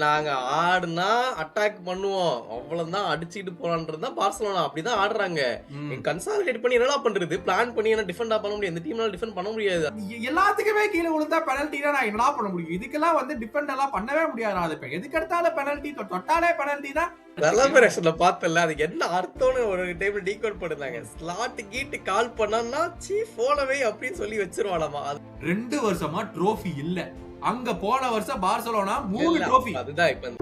நாங்க ஆடுனா அட்டாக் பண்ணுவோம், அவ்வளவுதான், அடிச்சுட்டு போலான்றது தான் பார்சலோனா. அப்படிதான் ஆடுறாங்க. கன்சாலிடேட் பண்ணி என்னடா பண்றது? பிளான் பண்ணி என்ன டிஃபெண்டா பண்ண முடியும்? இந்த டீம்னால டிஃபெண்ட் பண்ண முடியாது. எல்லாத்துக்குமே கீழ விழுந்தா பெனல்ட்டினா நான் என்னடா பண்ண முடியும்? இதுக்கெல்லாம் வந்து டிஃபெண்ட் எல்லாம் பண்ணவே முடியாதுடா. அது எதுக்கு எடுத்தாலும் பெனல்ட்டி, தொட்டாலே பெனல்ட்டி தான். செலப்ரேஷன்ல பார்த்தல, அது என்ன அர்த்தம்னு ஒரு டைம்ல டீகோட் பண்ணுறாங்க. ஸ்லாட் கீட்டு கால் பண்ணா சீ போனவே அப்படின்னு சொல்லி வச்சிருவாளாமா. 2 வருஷமா ட்ரோஃபி இல்ல. அங்க போன வருஷம் பார்சலோனா 3 ட்ரோஃபி. அதுதான் இப்ப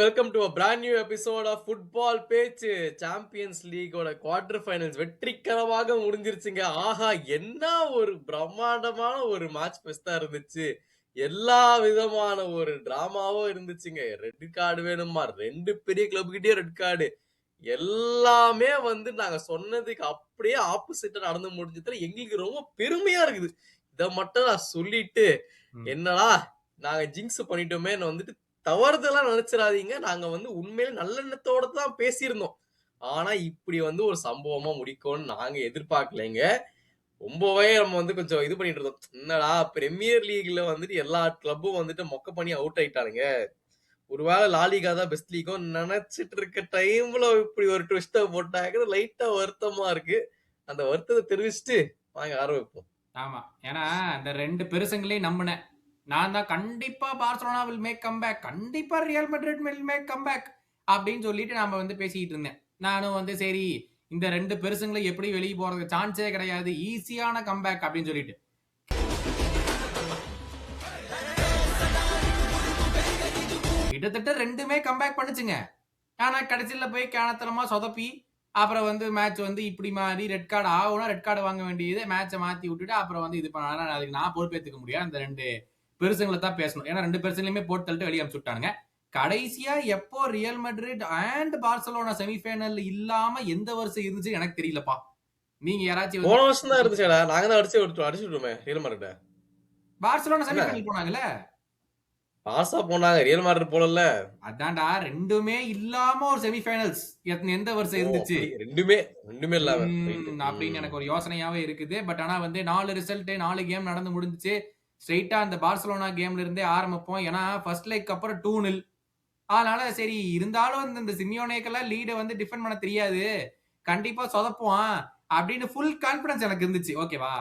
welcome to a brand new episode of football பேச்சு. சாம்பியன்ஸ் லீகோட குவார்டர் ஃபைனல்ஸ் வெற்றிகரமாக முடிஞ்சிருச்சுங்க. ஆஹா, என்ன ஒரு பிரம்மாண்டமான ஒரு மேட்ச் பெஸ்டா இருந்துச்சு. எல்லா விதமான ஒரு டிராமாவும் இருந்துச்சுங்க. ரெட் கார்டு வேணுமா, 2 பெரிய கிளப் கிட்டே ரெட் கார்டு, எல்லாமே வந்து நாங்க சொன்னதுக்கு அப்படியே ஆப்போசிட்டா நடந்து முடிஞ்சதுல எங்களுக்கு ரொம்ப பெருமையா இருக்குது. இத மட்டும் நான் சொல்லிட்டு, என்னடா நாங்க ஜிங்ஸ் பண்ணிட்டோமே வந்துட்டு தவறுதெல்லாம் நினைச்சிடாதீங்க. நாங்க வந்து உண்மையிலே நல்லெண்ணத்தோட தான் பேசியிருந்தோம். ஆனா இப்படி வந்து ஒரு சம்பவமா முடிக்கும்னு நாங்க எதிர்பார்க்கலைங்க. ரொம்பவே நம்ம வந்து கொஞ்சம் இது பண்ணிட்டு இருந்தோம். என்னடா பிரீமியர் லீக்ல வந்துட்டு எல்லா கிளப்பும் வந்துட்டு மொக்க பண்ணி அவுட் ஆயிட்டானுங்க, ஒருவேளை லாலிகா தான் பெஸ்ட் லீகும் நினைச்சிட்டு இருக்க டைம்ல இப்படி ஒரு ட்விஸ்ட போட்டாங்க. லைட்டா வருத்தமா இருக்கு. அந்த வருத்தத்தை தெரிவிச்சுட்டு வாங்க ஆரம்பிப்போம். ஆமா, ஏன்னா இந்த 2 பெருசுங்களையும் நம்பினேன். நான் தான் கண்டிப்பா பார்சலோனா வில் மேக் கம்பேக், கண்டிப்பா Real Madrid will make comeback அப்படின்னு சொல்லிட்டு நாம வந்து பேசிட்டு இருந்தேன். நானும் வந்து சரி இந்த 2 பெருசுங்களை எப்படி வெளியே போறதுக்கு சான்ஸே கிடையாது, ஈஸியான கம்பேக் அப்படின்னு சொல்லிட்டு கிட்டத்தட்ட 2மே கம்பேக் பண்ணுச்சுங்க. ஆனா கடைசியில போய் கேனத்தனமா சொதப்பி அப்புறம் வந்து மேட்ச் வந்து இப்படி மாறி ரெட் கார்டு ஆகும்னா ரெட் கார்டு வாங்க வேண்டியது, மேட்சை மாத்தி விட்டுட்டு அப்புறம் வந்து இது பண்ணா அதுக்கு நான் பொறுப்பேற்றுக்க முடியாது. அந்த 2 பெருசுங்களை தான் பேசணும். ஏன்னா 2 பெருசுலையுமே போட்டு தள்ளிட்டு வெளியே அனுப்பிச்சு விட்டானுங்க. கடைசியா எப்போ real Madrid and Barcelona semi-final இல்லாம எந்த வருஷம் இருந்துச்சு எனக்கு தெரியலப்பா. நீங்க யாராச்சும் போன வருஷம் தான் இருந்துச்சுடா, நாங்க தான் அடிச்சுட்டோமே ரியல் மேட்ரிட். பார்சலோனா செமிஃபைனல் போனாங்கல்ல, பாசா போனாங்க, ரியல் மேட்ரிட் போலல. அதான்டா, 2மே இல்லாம ஒரு செமிஃபைனல்ஸ் எந்த வருஷம் இருந்துச்சு? 2மே இல்லாம அப்படின்னு எனக்கு ஒரு யோசனையாவே இருக்குது. பட் ஆனா வந்து 4 ரிசல்ட் 4 கேம் நடந்து முடிஞ்சிச்சு. ஸ்ட்ரெயிட்டா அந்த பார்சலோனா கேம்ல இருந்தே ஆரம்பிப்போம். ஏன்னா ஃபர்ஸ்ட் லைக் அப்புறம் 2-0. அதனால சரி இருந்தாலும் இந்த சிமியோனேக்கெல்லாம் லீடை வந்து டிஃபெண்ட் பண்ண தெரியாது, கண்டிப்பா சொதப்புவான் அப்படின்னு ஃபுல் கான்பிடன்ஸ் எனக்கு இருந்துச்சு. ஓகேவா,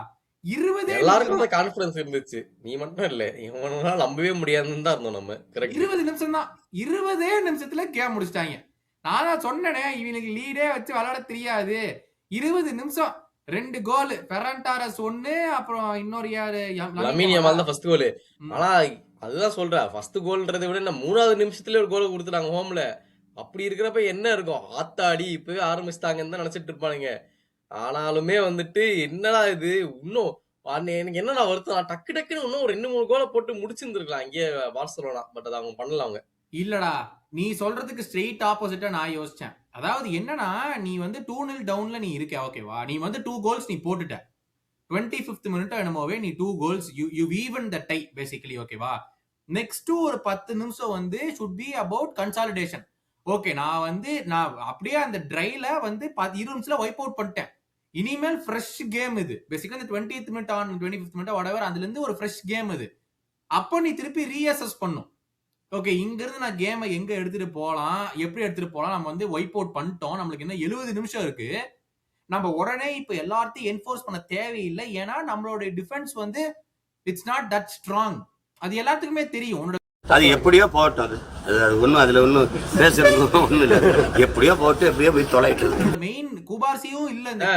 20 எல்லாருக்கும் அந்த கான்ஃபிடன்ஸ் இருந்துச்சு. நீ மட்டும் இல்ல, இவனால நம்பவே முடியாதுன்னு தான் இருந்தோம் நம்ம. 20 நிமிஷம் தான், 20 நிமிஷத்துல கேம் முடிச்சிட்டாங்க. நான் தான் சொன்னேனே இவனுக்கு லீடே வச்சு விளையாட தெரியாது. 20 நிமிஷம் 2 கோல், ஃபெர்ரான் டாரஸ் 1, அப்புறம் இன்னொரு யாரு, லமீன் யமால் தான் ஃபர்ஸ்ட் கோல். ஆனா அதுதான் சொல்றேன், ஃபர்ஸ்ட் கோல்ன்றதை விட என்ன 3வது நிமிஷத்துல ஒரு கோல் கொடுத்துட்டாங்க ஹோம்ல. அப்படி இருக்கிறப்ப என்ன இருக்கும், ஆத்தாடி இப்பவே ஆரம்பிச்சிட்டாங்கன்னு தான் நினைச்சிட்டு இருப்பானுங்க. ஆனாலுமே வந்துட்டு என்னடா இது, இன்னும் எனக்கு என்னடா வருத்தம், டக்கு டக்குன்னு இன்னும் ஒரு 2-3 கோலை போட்டு முடிச்சிருந்துருக்கலாம் இங்கே பார்சலோனா. பட் அதை அவங்க பண்ணல. அவங்க இல்லடா, நீ சொல்றதுக்கு ஸ்ட்ரெயிட் ஆப்போசிட்டா நான் யோசிச்சேன். அதாவது என்னன்னா, நீ வந்து 2-0 டவுன்ல நீ இருக்க, ஓகேவா, நீ வந்து 2 கோல்ஸ் நீ போட்டுட்ட. 25th மினிட் என்னமோவே நீ 2 goals, you even the tie basically, ஓகேவா. நெக்ஸ்ட் ஒரு 10 நிமிஷம் வந்து should be about consolidation. Okay, நான் அப்படியே அந்த ட்ரைல வந்து 20 நிமிஷத்துல வைப் அவுட் பண்ணிட்டேன். இனிமேல் ஃப்ரெஷ் கேம் இது. பேசிக்கலி இந்த 20th minute on 25th minute whatever, அதுல இருந்து ஒரு ஃப்ரெஷ் கேம் இது. அப்போ நீ திருப்பி ரீஅசஸ் பண்ணும். ஓகே, இங்க இருந்து நான் கேமை எங்க எடுத்துட்டு போலாம், எப்படி எடுத்துட்டு போலாம், நம்ம வந்து வைப் அவுட் பண்ணிட்டோம், நம்மளுக்கு என்ன 70 நிமிஷம் இருக்கு, நம்ம உடனே இப்ப எல்லாத்தையும் என்ஃபோர்ஸ் பண்ண தேவையில்லை. ஏன்னா நம்மளோட டிஃபென்ஸ் வந்து இட்ஸ் நாட் தட் ஸ்ட்ராங். அது எல்லாத்துக்குமே தெரியும். அது எப்படியோ போட்டோம், அது ஒன்றும் அதுல ஒன்றும் பேசுறது ஒன்றும் இல்லை. எப்படியோ போட்டு எப்படியோ போய் தொலைட்டு. மெயின் குபார்சியும் இல்ல.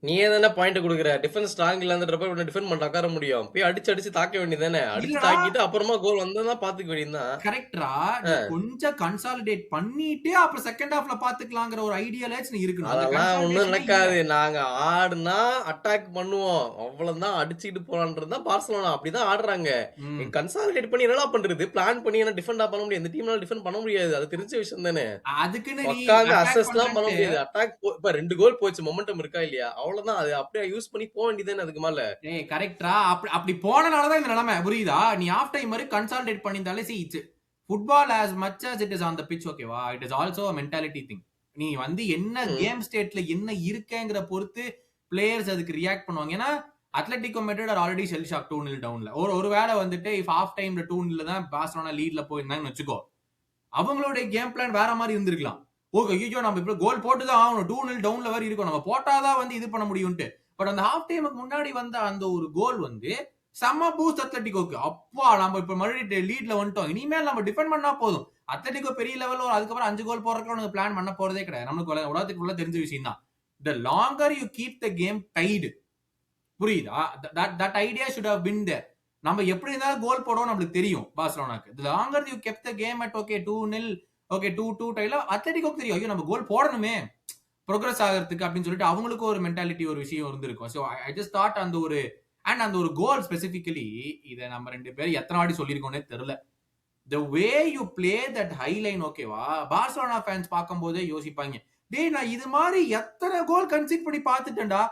நீ எதனா பாயிண்ட் கொடுக்குற, டிஃபென்ஸ் ஸ்ட்ராங் இல்லன்றப்ப இவனை டிஃபெண்ட் பண்ண உட்கார முடியும். போய் அடிச்சு தாக்க வேண்டியதானே, அடிச்சு தாக்கிட்டு அப்புறமா கோல் வந்தா பாத்துக்க வேண்டியதுதான். கரெக்டா, கொஞ்சம் கன்சாலிடேட் பண்ணிட்டு அப்புறம் செகண்ட் ஹாஃப்ல பாத்துக்கலாம்ங்கற ஒரு ஐடியாலேஜ் இருக்கணும். அதெல்லாம் ஒண்ணும் நடக்காது. நாங்க ஆடுனா அட்டாக் பண்ணுவோம், அவ்வளவுதான், அடிச்சுட்டு போலான்றது தான் பார்சலோனா. அப்படிதான் ஆடுறாங்க. கன்சாலிடேட் பண்ணி என்னடா பண்றது, பிளான் பண்ணி என்ன டிஃபெண்டா பண்ண முடியாது. இந்த டீம்னால டிஃபெண்ட் பண்ண முடியாது, அது தெரிஞ்ச விஷயம் தானே. அதுக்குன்னு உட்கார்ந்து அசஸ் தான் பண்ண முடியாது. அட்டாக் இப்ப 2 கோல் போச்சு, மொமெண்டம் இருக்கா இல்லையா, அவ்வளவுதான். அது அப்படியே யூஸ் பண்ணி போக வேண்டியதுதானே அதுக்கு மேல. கரெக்டா, அப்படி போனனாலதான் இந்த நிலைமை, புரியுதா. நீ ஆஃப் டைம் மாதிரி கன்சாலிடேட் பண்ணியிருந்தாலே see, football as much as it is on the pitch, ஓகேவா, it is also a mentality thing. நீ வந்து என்ன கேம் ஸ்டேட்ல என்ன இருக்கேங்கிற பொறுத்து பிளேயர்ஸ் அதுக்கு ரியாக்ட் பண்ணுவாங்க. ஏன்னா Atletico Madrid are already shell shock 2-0 டவுன்ல. ஒரு வேளை வந்துட்டு இஃப் ஹாஃப் டைம்ல 2-0 தான் பார்சலோனா லீட்ல போயிருந்தாங்கன்னு வச்சுக்கோ, அவங்களுடைய கேம் பிளான் வேற மாதிரி இருந்திருக்கலாம். ஓகே ஐயோ நம்ம இப்ப கோல் போட்டுதான் ஆகணும், 2-0 டவுன்ல வேற இருக்கும், நம்ம போட்டாதான் வந்து இது பண்ண முடியும்ட்டு. பட் அந்த ஹாஃப் டைமுக்கு முன்னாடி வந்த அந்த ஒரு கோல் வந்து செம்ம பூஸ்ட் அத்லெட்டிகோக்கு. அப்பா நம்ம இப்ப மறுபடியும் லீட்ல வந்துட்டோம், இனிமேல் நம்ம டிஃபெண்ட் பண்ணா போதும். அத்லெட்டிகோ பெரிய லெவல்ல அதுக்கப்புறம் 5 கோல் போறதுக்கு பிளான் பண்ண போறதே கிடையாது. நமக்கு உலகத்துக்கு உள்ள தெரிஞ்ச விஷயம் தான். The longer you keep the game tied, புரியுதா? that idea should have been there. நம்ம எப்படி இருந்தாலும் கோல் போடுவோம் நம்மளுக்கு தெரியும் பார்சலோனாக்கு. The longer you kept the game at okay 2-0 okay 2-2 டைல அத்லெட்டிகோக்கு தெரியும் ஐயோ நம்ம கோல் போடணுமே ப்ரோக்ரஸ் ஆகிறதுக்கு அப்படின்னு சொல்லிட்டு அவங்களுக்கு ஒரு மென்டாலிட்டி ஒரு விஷயம் இருந்திருக்கும். ஸோ ஐ ஜஸ்ட் தாட் அந்த ஒரு கோல் ஸ்பெசிபிக்கலி இதை நம்ம 2 பேரும் எத்தனை வாட்டி சொல்லியிருக்கோன்னே தெரியல. The way you play that high line, ஓகேவா, பார்சலோனா ஃபேன்ஸ் பார்க்கும்போதே யோசிப்பாங்க, டேய் நான் இது மாதிரி எத்தனை கோல் கன்சீட் பண்ணி பார்த்துட்டேன்டா,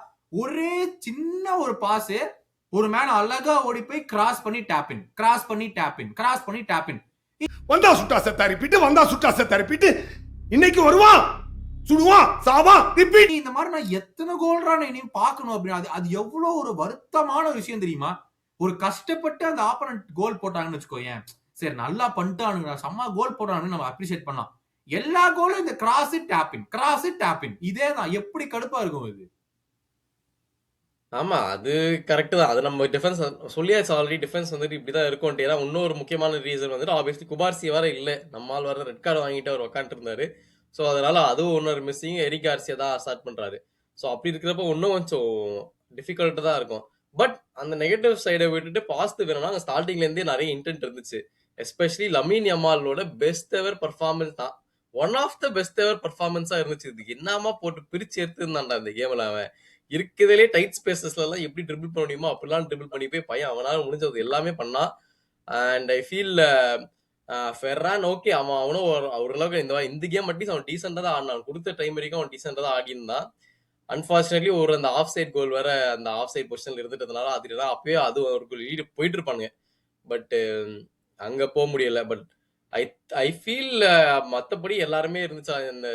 ஒரே சின்ன ஒரு பாஸ் ஒரு மேன் அழகா ஓடி போய் கிராஸ் பண்ணி டேப்பின், கிராஸ் பண்ணி டேப்பின், கிராஸ் பண்ணி டேப்பின், வந்தா சுட்டா செத்தா ரிப்பீட், வந்தா சுட்டா செத்தா ரிப்பீட், இன்னைக்கு வருவான் சுடுவான் சாவான் ரிப்பீட். இந்த மாதிரி நான் எத்தனை கோல்ரா நீ பார்க்கணும் அப்படின்னு அது எவ்வளவு ஒரு வருத்தமான விஷயம் தெரியுமா? ஒரு கஷ்டப்பட்டு அந்த ஆப்போனன்ட் கோல் போட்டாங்கன்னு வச்சுக்கோயேன், சரி நல்லா பண்ணிட்டானுங்க செம்ம கோல் போட்டானுங்க நம்ம அப்ரிஷியேட் பண்ணலாம். எல்லா கோலும் இந்த கிராஸ் டேப்பின், கிராஸ் டேப்பின், இதே தான். எப்படி கடுப்பா இருக்கும் இது. ஆமா அது கரெக்ட் தான். அது நம்ம டிஃபென்ஸ் சொல்லியாச்சு ஆல்ரெடி, டிஃபென்ஸ் வந்துட்டு இப்படிதான் இருக்கும். ஏன்னா இன்னொரு முக்கியமான ரீசன் வந்துட்டு ஆப்வியஸ்லி குபார்சி வேற இல்லை, நம்மால் வர ரெட் கார்டு வாங்கிட்டு அவர் உட்காந்துட்டு இருந்தாரு. ஸோ அதனால அதுவும் இன்னொரு மிஸ்ஸிங். எரிக் கார்சியா தான் ஸ்டார்ட் பண்றாரு. ஸோ அப்படி இருக்கிறப்ப இன்னும் கொஞ்சம் டிஃபிகல்ட்டு தான் இருக்கும். பட் அந்த நெகட்டிவ் சைடை விட்டுட்டு பாசிட்டிவ் வேணும்னா அங்கே ஸ்டார்டிங்ல இருந்தே நிறைய இன்டென்ட் இருந்துச்சு. எஸ்பெஷலி லமீன் யமாலோட பெஸ்ட் எவர் பர்ஃபார்மன்ஸ் தான், one of the best ever பர்ஃபார்மன்ஸா இருந்துச்சு. இது என்னமா போட்டு பிரிச்சு எடுத்துருந்தான்டா இந்த கேம்ல. அவன் இருக்கிறதுலே டைட் ஸ்பேசஸ்ல எல்லாம் எப்படி ட்ரிபிள் பண்ண முடியுமோ அப்படிலாம் ட்ரிபிள் பண்ணி போய் பையன் அவனால முடிஞ்சது எல்லாமே பண்ணான். அண்ட் ஐ ஃபீல் ஃபெர்ரான் ஓகே, அவனும் ஓரளவுக்கு இந்த கேம் அட்லீஸ்ட் அவன் டீசெண்டா தான் ஆடினான். கொடுத்த டைம் வரைக்கும் அவன் டீசெண்டா தான் ஆடி இருந்தான். அன்பார்ச்சுனேட்லி அந்த ஆஃப் சைட் கோல் வேற அந்த ஆஃப் சைட் பொசிஷன்ல இருந்துட்டதுனால அதுதான் அப்பயே அது ஒரு லீடு போயிட்டு இருப்பானுங்க. பட் அங்க போக முடியல. பட் ஐ ஃபீல் மற்றபடி எல்லாருமே இருந்துச்சு. இந்த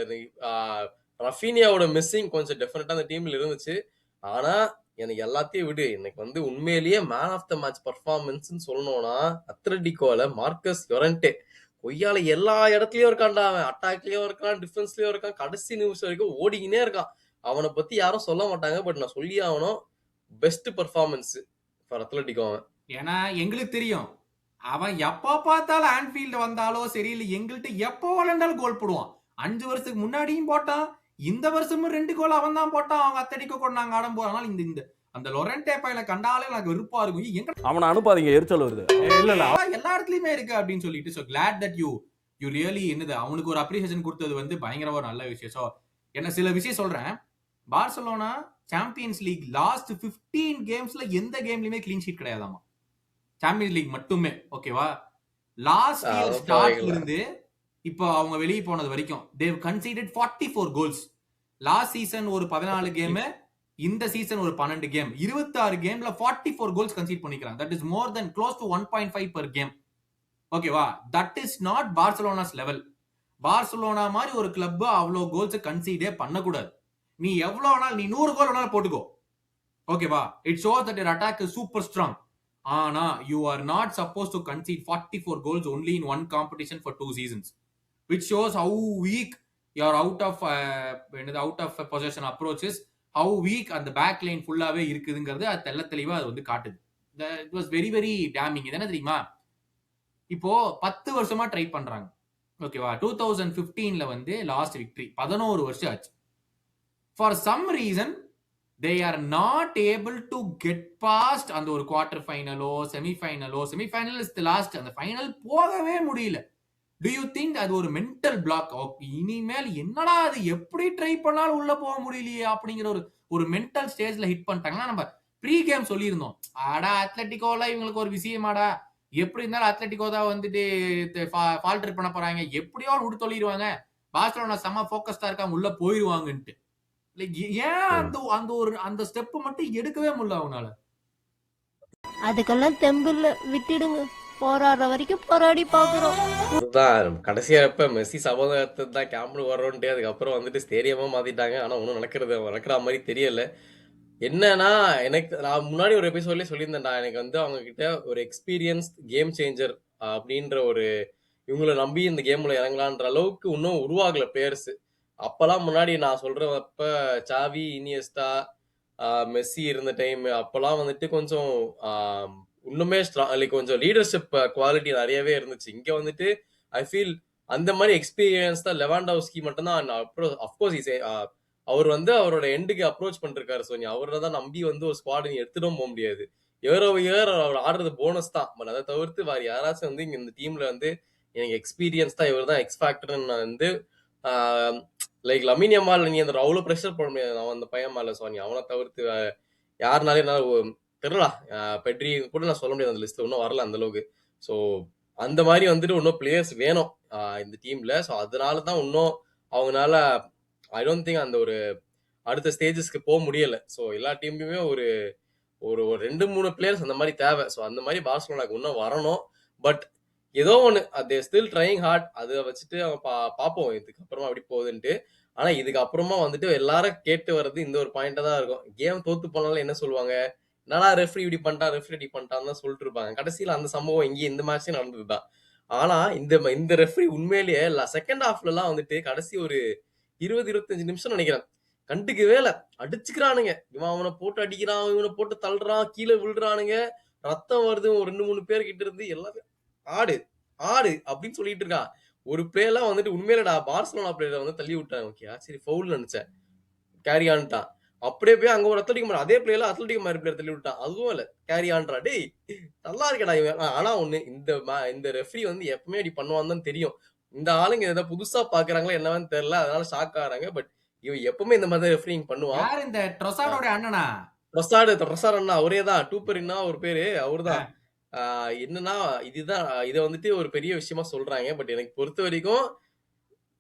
ரஃபீனியாவோட மிஸ்ஸிங் கொஞ்சம் டெஃபினட்டா அந்த டீம்ல இருந்துச்சு. ஆனா எனக்கு எல்லாத்தையும் விடு, எனக்கு உண்மையிலேயே man of the match performance சொல்லணும்னா அத்லெட்டிகோல மார்க்கஸ் யோரன்டே. கொய்யால எல்லா இடத்துலயும் இருக்கான்டா. அவன் அட்டாக்லயும் இருக்கான், டிஃபென்ஸ்லயும் இருக்கான், கடைசி நிமிஷம் வரைக்கும் ஓடிக்கினே இருக்கான். அவனை பத்தி யாரும் சொல்ல மாட்டாங்க, பட் நான் சொல்லி ஆகணும், பெஸ்ட் பர்ஃபார்மன்ஸ் ஃபார் அத்லெட்டிகோ அவன். ஏன்னா எங்களுக்கு தெரியும் அவன் எப்ப பார்த்தாலும் ஆன்ஃபீல்டு வந்தாலும் சரி, இல்ல எங்கள்கிட்ட எப்போ விளையாண்டாலும் கோல் போடுவான். 5 வருஷத்துக்கு முன்னாடியும் போட்டான், இந்த வருஷமும் 2 கோல் அவன் தான் போட்டான். அவங்க அத்லெட்டிகோ கூட நாங்க ஆடும் போறனால இந்த அந்த லொரன்டே பையல கண்டாலே எனக்கு வெறுப்பா இருக்கும். எங்க அவனை அனுப்பாதீங்க, எரிச்சல் வருது. இல்ல எல்லா இடத்துலயுமே இருக்கு அப்படின்னு சொல்லிட்டு. So glad that you really என்னது அவனுக்கு ஒரு அப்ரிசியேஷன் கொடுத்தது பயங்கர ஒரு நல்ல விஷயம். சோ என்ன சில விஷயம் சொல்றேன். பார்சலோனா சாம்பியன்ஸ் லீக் லாஸ்ட் 15 கேம்ஸ்ல எந்த கேம்லயுமே கிளீன் ஷீட் கிடையாதாமா, சாம்பியன்ஸ் லீக் மட்டுமே. ஓகேவா, லாஸ்ட் இயர் ஸ்டார்ட்ல இருந்து இப்போ அவங்க வெளியே போனது வரைக்கும் they've conceded 44 goals. Last season ஒரு 14 கேம், இந்த சீசன் ஒரு 12 கேம், 26 கேம்ல 44 கோல்ஸ் கன்சீட் பண்ணிக்கிறாங்க. That is more then close to 1.5 per game. ஓகேவா, that is not Barcelona's level. Barcelona மாதிரி ஒரு கிளப் அவ்வளோ கோல்ஸ் கன்சீடே பண்ணக்கூடாது. நீ எவ்வளவு வேணாலும் நீ 100 கோல் வேணாலும் போட்டுக்கோ. ஓகேவா, it shows that your attack is super strong. ஆனா you are not supposed to concede 44 goals only in one competition for 2 seasons, which shows how weak your out of possession approaches, how weak அந்த back line ஃபுல்லாவே இருக்குதுங்கிறது அது தெள்ள தெளிவா அது காட்டுது. It was very very taming. இது என்ன தெரியுமா, இப்போ 10 வருஷமா ட்ரை பண்றாங்க. ஓகேவா, 2015ல லாஸ்ட் விக்டரி 11 வருஷம் ஆச்சு. For some reason they are not able to get past அந்த ஒரு குவார்டர் ஃபைனலோ செமிஃபைனல் இஸ் தி லாஸ்ட், அந்த ஃபைனல் போகவே முடியல. Do you think அது ஒரு மென்டல் பிளாக்? இனிமேல் என்னடா அது எப்படி ட்ரை பண்ணாலும் உள்ள போக முடியலையே அப்படிங்கிற ஒரு மென்டல் ஸ்டேஜ்ல ஹிட் பண்ணிட்டாங்கன்னா, நம்ம ப்ரீ கேம் சொல்லியிருந்தோம், ஆடா அத்லெட்டிகோல இவங்களுக்கு ஒரு விஷயமாடா, எப்படி இருந்தாலும் அத்லெட்டிகோ தான் ஃபால்டர் பண்ண போறாங்க, எப்படியோ விட்டு சொல்லிடுவாங்க, பார்சலோனா செம்ம ஃபோக்கஸ்டா இருக்காங்க, உள்ள போயிருவாங்கன்ட்டு. ஏன் அந்த ஸ்டெப் மட்டும் எடுக்கவே முடியல அவனால? அதுக்கெல்லாம் தெம்பில்ல, விட்டுடுங்க, போராடுற வரைக்கும் போராடி பாக்குறோம். அதுதான் கடைசியா எப்ப மெஸ்ஸி சபதத்தை தான் கேம்ப்னு வரோன்ட்டு அதுக்கப்புறம் ஸ்டேடியமா மாத்திட்டாங்க. ஆனா ஒன்னும் நடக்கிற மாதிரி தெரியல. என்னன்னா நான் முன்னாடி ஒரு எபிசோட்லயே சொல்லியிருந்தேன்டா, எனக்கு வந்து அவங்க கிட்ட ஒரு எக்ஸ்பீரியன்ஸ் கேம் சேஞ்சர் அப்படின்ற ஒரு இவங்கள நம்பி இந்த கேம்ல இறங்கலான்ற அளவுக்கு இன்னும் உருவாகல பிளேயர்ஸ். அப்பெல்லாம் முன்னாடி நான் சொல்றப்ப சாவி, இனியஸ்டா, மெஸ்ஸி இருந்த டைம் அப்பெல்லாம் வந்துட்டு கொஞ்சம் இன்னுமே லைக் கொஞ்சம் லீடர்ஷிப் குவாலிட்டி நிறையவே இருந்துச்சு. இங்க வந்துட்டு ஐ ஃபீல் அந்த மாதிரி எக்ஸ்பீரியன்ஸ் தான் லெவாண்டோவ்ஸ்கி மட்டும்தான். அப்கோர்ஸ் அவர் வந்து அவரோட எண்டுக்கு அப்ரோச் பண்ணிருக்காரு. ஸோ நீ அவரை தான் நம்பி வந்து ஒரு ஸ்குவாட் நீ எடுத்துட்டும் போக முடியாது. இயர் ஓவர் இயர் அவர் ஆடுறது போனஸ் தான். பட் அதை தவிர்த்து வேற யாராச்சும் வந்து இங்க இந்த டீம்ல வந்து எனக்கு எக்ஸ்பீரியன்ஸ் தான், இவர் தான் எக்ஸ் ஃபேக்டர்னு நான் வந்து லைக் லமீன் யமால் நீ அந்த அவ்வளோ ப்ரெஷர் போட முடியாது அவன் அந்த பையன் மேல. ஸோ நீ அவனை தவிர்த்து யாருனாலே என்னால் தெரியலா. பெட்ரி கூட நான் சொல்ல முடியாது, அந்த லிஸ்ட்ல இன்னும் வரல அந்த அளவுக்கு. ஸோ அந்த மாதிரி வந்துட்டு இன்னும் பிளேயர்ஸ் வேணும் இந்த டீம்ல. ஸோ அதனால தான் இன்னும் அவங்களால ஐ டோன்ட் திங்க் அந்த ஒரு அடுத்த ஸ்டேஜஸ்க்கு போக முடியல. ஸோ எல்லா டீம்லயுமே ஒரு ஒரு 2-3 பிளேயர்ஸ் அந்த மாதிரி தேவை. ஸோ அந்த மாதிரி பார்சலோனாக்கு இன்னும் வரணும். பட் ஏதோ ஒன்று தே ஸ்டில் ட்ரைங் ஹார்ட். அதை வச்சுட்டு அவன் பார்ப்போம் இதுக்கு அப்புறமா அப்படி போகுதுன்ட்டு. ஆனா இதுக்கு அப்புறமா வந்துட்டு எல்லாரும் கேட்டு வர்றது இந்த ஒரு பாயிண்டா தான் இருக்கும். கேம் தோத்து போனாலும் என்ன சொல்லுவாங்க, என்னடா ரெஃப்ரி இப்படி பண்ணிட்டான், ரெஃப்ரி இப்படி பண்ணிட்டான்னு தான் சொல்லிட்டு இருப்பாங்க. கடைசியில் அந்த சம்பவம் இங்கேயும் இந்த மேட்சே நடந்ததுதான். ஆனா இந்த ரெஃப்ரி உண்மையிலேயே செகண்ட் ஹாஃப்ல எல்லாம் வந்துட்டு கடைசி ஒரு 20-25 நிமிஷம் நினைக்கிறேன் கண்டுக்கவே இல்ல. அடிச்சுக்கிறானுங்க, இவன் அவனை போட்டு அடிக்கிறான், இவனை போட்டு தள்ளுறான், கீழே விழுறானுங்க, ரத்தம் வருது. ஒரு 2-3 பேர் கிட்ட இருந்து எல்லாமே ஆடு ஆடு அப்படின்னு சொல்லிட்டு இருக்கான். ஒரு பிளேயர்லாம் வந்துட்டு உண்மையிலடா பார்சலோனா பிளேயரை வந்து தள்ளி விட்டாங்க. ஓகே சரி ஃபவுல் நினைச்சேன், கேரி ஆன்ட்டான். அப்படியே போய் அங்க ஒரு அத்லட்டிக் மாதிரி அதே பிளேயர்ல அத்லட்டிக் மாதிரி பிளேயர் தள்ளி விட்டான். அதுவும் இல்ல கேரி ஆன்றா. டேய் நல்லா இருக்கடா இவன். ஆனா ஒண்ணு, இந்த ரெஃப்ரி வந்து எப்பவுமே இப்படி பண்ணுவான்னு தான் தெரியும். இந்த ஆளுங்க ஏதாவது புதுசா பாக்குறாங்களா என்னன்னு தெரியல, அதனால ஷாக் ஆகுறாங்க. பட் இவன் எப்பவுமே இந்த மாதிரி ரெஃப்ரிங் பண்ணுவான். யார் இந்த ட்ரொசார்டோட அண்ணனா? ட்ரொசார்ட் அண்ணா அவரே தான். டூப்பரின்னா ஒரு பேரு அவரு தான். என்னன்னா இதுதான் இதை வந்துட்டு ஒரு பெரிய விஷயமா சொல்றாங்க. பட் எனக்கு பொறுத்த வரைக்கும்